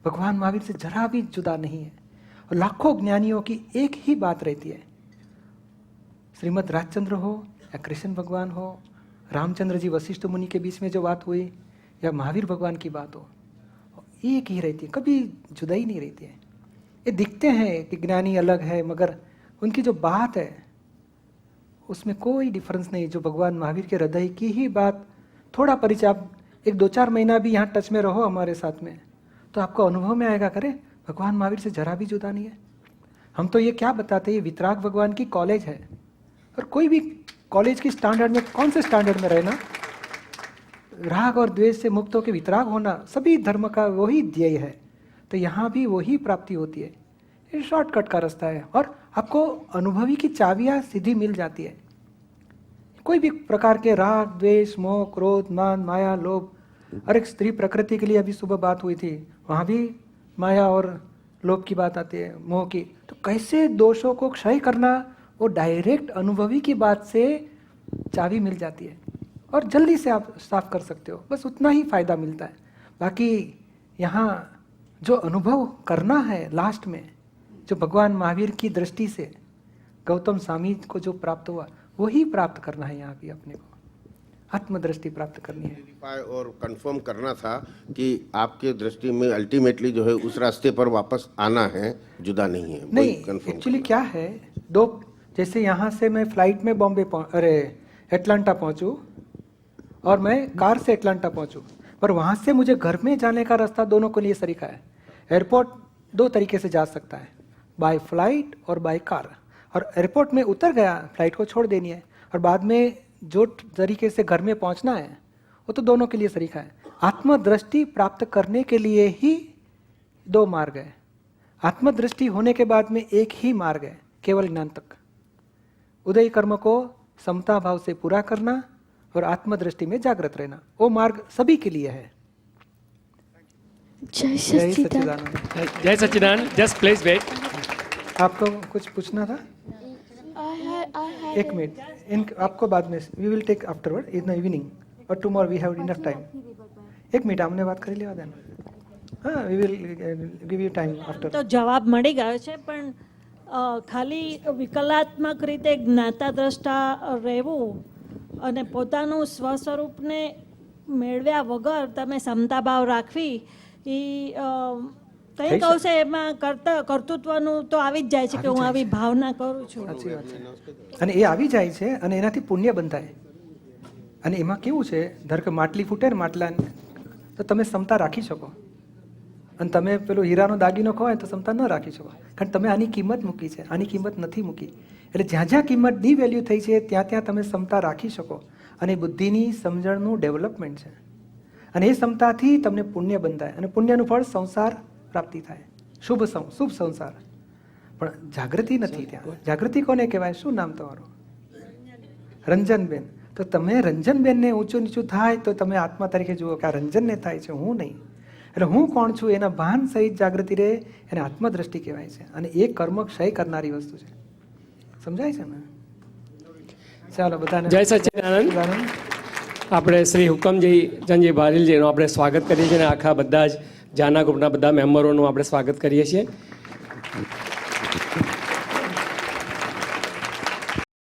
भगवान महावीर से जरा भी जुदा नहीं है। और लाखों ज्ञानियों की एक ही बात रहती है, श्रीमद् राजचंद्र हो या कृष्ण भगवान हो, रामचंद्र जी वशिष्ठ मुनि के बीच में जो बात हुई, या महावीर भगवान की बात हो, एक ही रहती है, कभी जुदाई नहीं रहती है। ये दिखते हैं कि ज्ञानी अलग है, मगर उनकी जो बात है उसमें कोई डिफरेंस नहीं। जो भगवान महावीर के हृदय की ही बात, थोड़ा परिचय, आप 1-2-4 महीना भी यहाँ टच में रहो हमारे साथ में, तो आपको अनुभव में आएगा, करे भगवान महावीर से जरा भी जुदा नहीं है। हम तो ये क्या बताते हैं, ये वितराग भगवान की कॉलेज है, और कोई भी कॉलेज की स्टैंडर्ड में, कौन से स्टैंडर्ड में रहना, राग और द्वेष से मुक्त होकर वितराग होना, सभी धर्म का वही ध्येय है। तो यहाँ भी वही प्राप्ति होती है, ये शॉर्टकट का रास्ता है, और आपको अनुभवी की चाबियाँ सीधी मिल जाती है। कोई भी प्रकार के राग द्वेष मोह क्रोध मान माया लोभ, और एक स्त्री प्रकृति के लिए अभी सुबह बात हुई थी, वहाँ भी माया और लोभ की बात आती है, मोह की। तो कैसे दोषों को क्षय करना, वो डायरेक्ट अनुभवी की बात से चाबी मिल जाती है, और जल्दी से आप साफ कर सकते हो, बस उतना ही फायदा मिलता है। बाकी यहाँ जो अनुभव करना है लास्ट में, जो भगवान महावीर की दृष्टि से गौतम स्वामी को जो प्राप्त हुआ, वही प्राप्त करना है। यहाँ भी अपने को आत्मदृष्टि प्राप्त करनी है। और कंफर्म करना था कि आपके दृष्टि में अल्टीमेटली जो है उस रास्ते पर वापस आना है, जुदा नहीं है। नहीं, एक्चुअली क्या है, दो, जैसे यहाँ से मैं फ्लाइट में बॉम्बे एटलांटा पहुँचूँ, और मैं कार से एटलांटा पहुँचूँ, पर वहाँ से मुझे घर में जाने का रास्ता दोनों के लिए सरीका है। एयरपोर्ट 2 तरीके से जा सकता है, बाय फ्लाइट और बाय कार। और एयरपोर्ट में उतर गया, फ्लाइट को छोड़ देनी है, और बाद में जो तरीके से घर में पहुँचना है, वो तो दोनों के लिए सरीका है। आत्मदृष्टि प्राप्त करने के लिए ही 2 मार्ग है, आत्मदृष्टि होने के बाद में एक ही मार्ग है, केवल ज्ञान तक। उदय कर्म को समता भाव से पूरा करना और आत्मदृष्टि में जागृत रहना, वो मार्ग सभी के लिए है। जय सच्चिदानंद। जय सच्चिदानंद। Just please wait. आपको कुछ पूछना था? एक मिनट, इन आपको बाद में, we will take afterward in the evening, और tomorrow we have enough time. एक मिनट हमने बात કરી લેવા દેना. હા, we will give you time after. તો જવાબ મળી ગયો છે, પણ ખાલી વિકલાત્મક રીતે જ્ઞાતા દ્રષ્ટા રહેવું અને પોતાનું સ્વસ્વરૂપને મેળવ્યા વગર તમે સમતાભાવ રાખવી, એ કંઈક અંશે એમાં કર્તૃત્વનું તો આવી જ જાય છે કે હું આવી ભાવના કરું છું. સાચી વાત છે, અને એ આવી જાય છે અને એનાથી પુણ્ય બંધાય. અને એમાં કેવું છે, ધારો કે માટલી ફૂટે ને માટલા, તો તમે ક્ષમતા રાખી શકો, અને તમે પેલો હીરાનો દાગીનો ખોવાય તો ક્ષમતા ન રાખી શકો, કારણ તમે આની કિંમત મૂકી છે, આની કિંમત નથી મૂકી. એટલે જ્યાં જ્યાં કિંમત ડી વેલ્યુ થઈ છે ત્યાં ત્યાં તમે ક્ષમતા રાખી શકો, અને બુદ્ધિની સમજણનું ડેવલપમેન્ટ છે. અને એ ક્ષમતાથી તમને પુણ્ય બંધાય, અને પુણ્યનું ફળ સંસાર પ્રાપ્તિ થાય, શુભ સંસાર. પણ જાગૃતિ નથી ત્યાં. જાગૃતિ કોને કહેવાય? શું નામ તમારું? રંજનબેન. તો તમે રંજનબેનને ઊંચું નીચું થાય તો તમે આત્મા તરીકે જુઓ કે આ રંજનને થાય છે, હું નહીં. એટલે હું કોણ છું એના ભાન સહિત જાગૃતિ રહે, એને આત્મદ્રષ્ટિ કહેવાય છે. અને એ કર્મ ક્ષય કરનારી વસ્તુ છે. સમજાય છે ને? ચાલો બધાને જય સચ્ચિદાનંદ. આપણે શ્રી હુકમજી ચંદજી ભારીલજીનું આપણે સ્વાગત કરીએ છીએ, અને આખા બધા જ જાના ગ્રુપના બધા મેમ્બરોનું આપણે સ્વાગત કરીએ છીએ.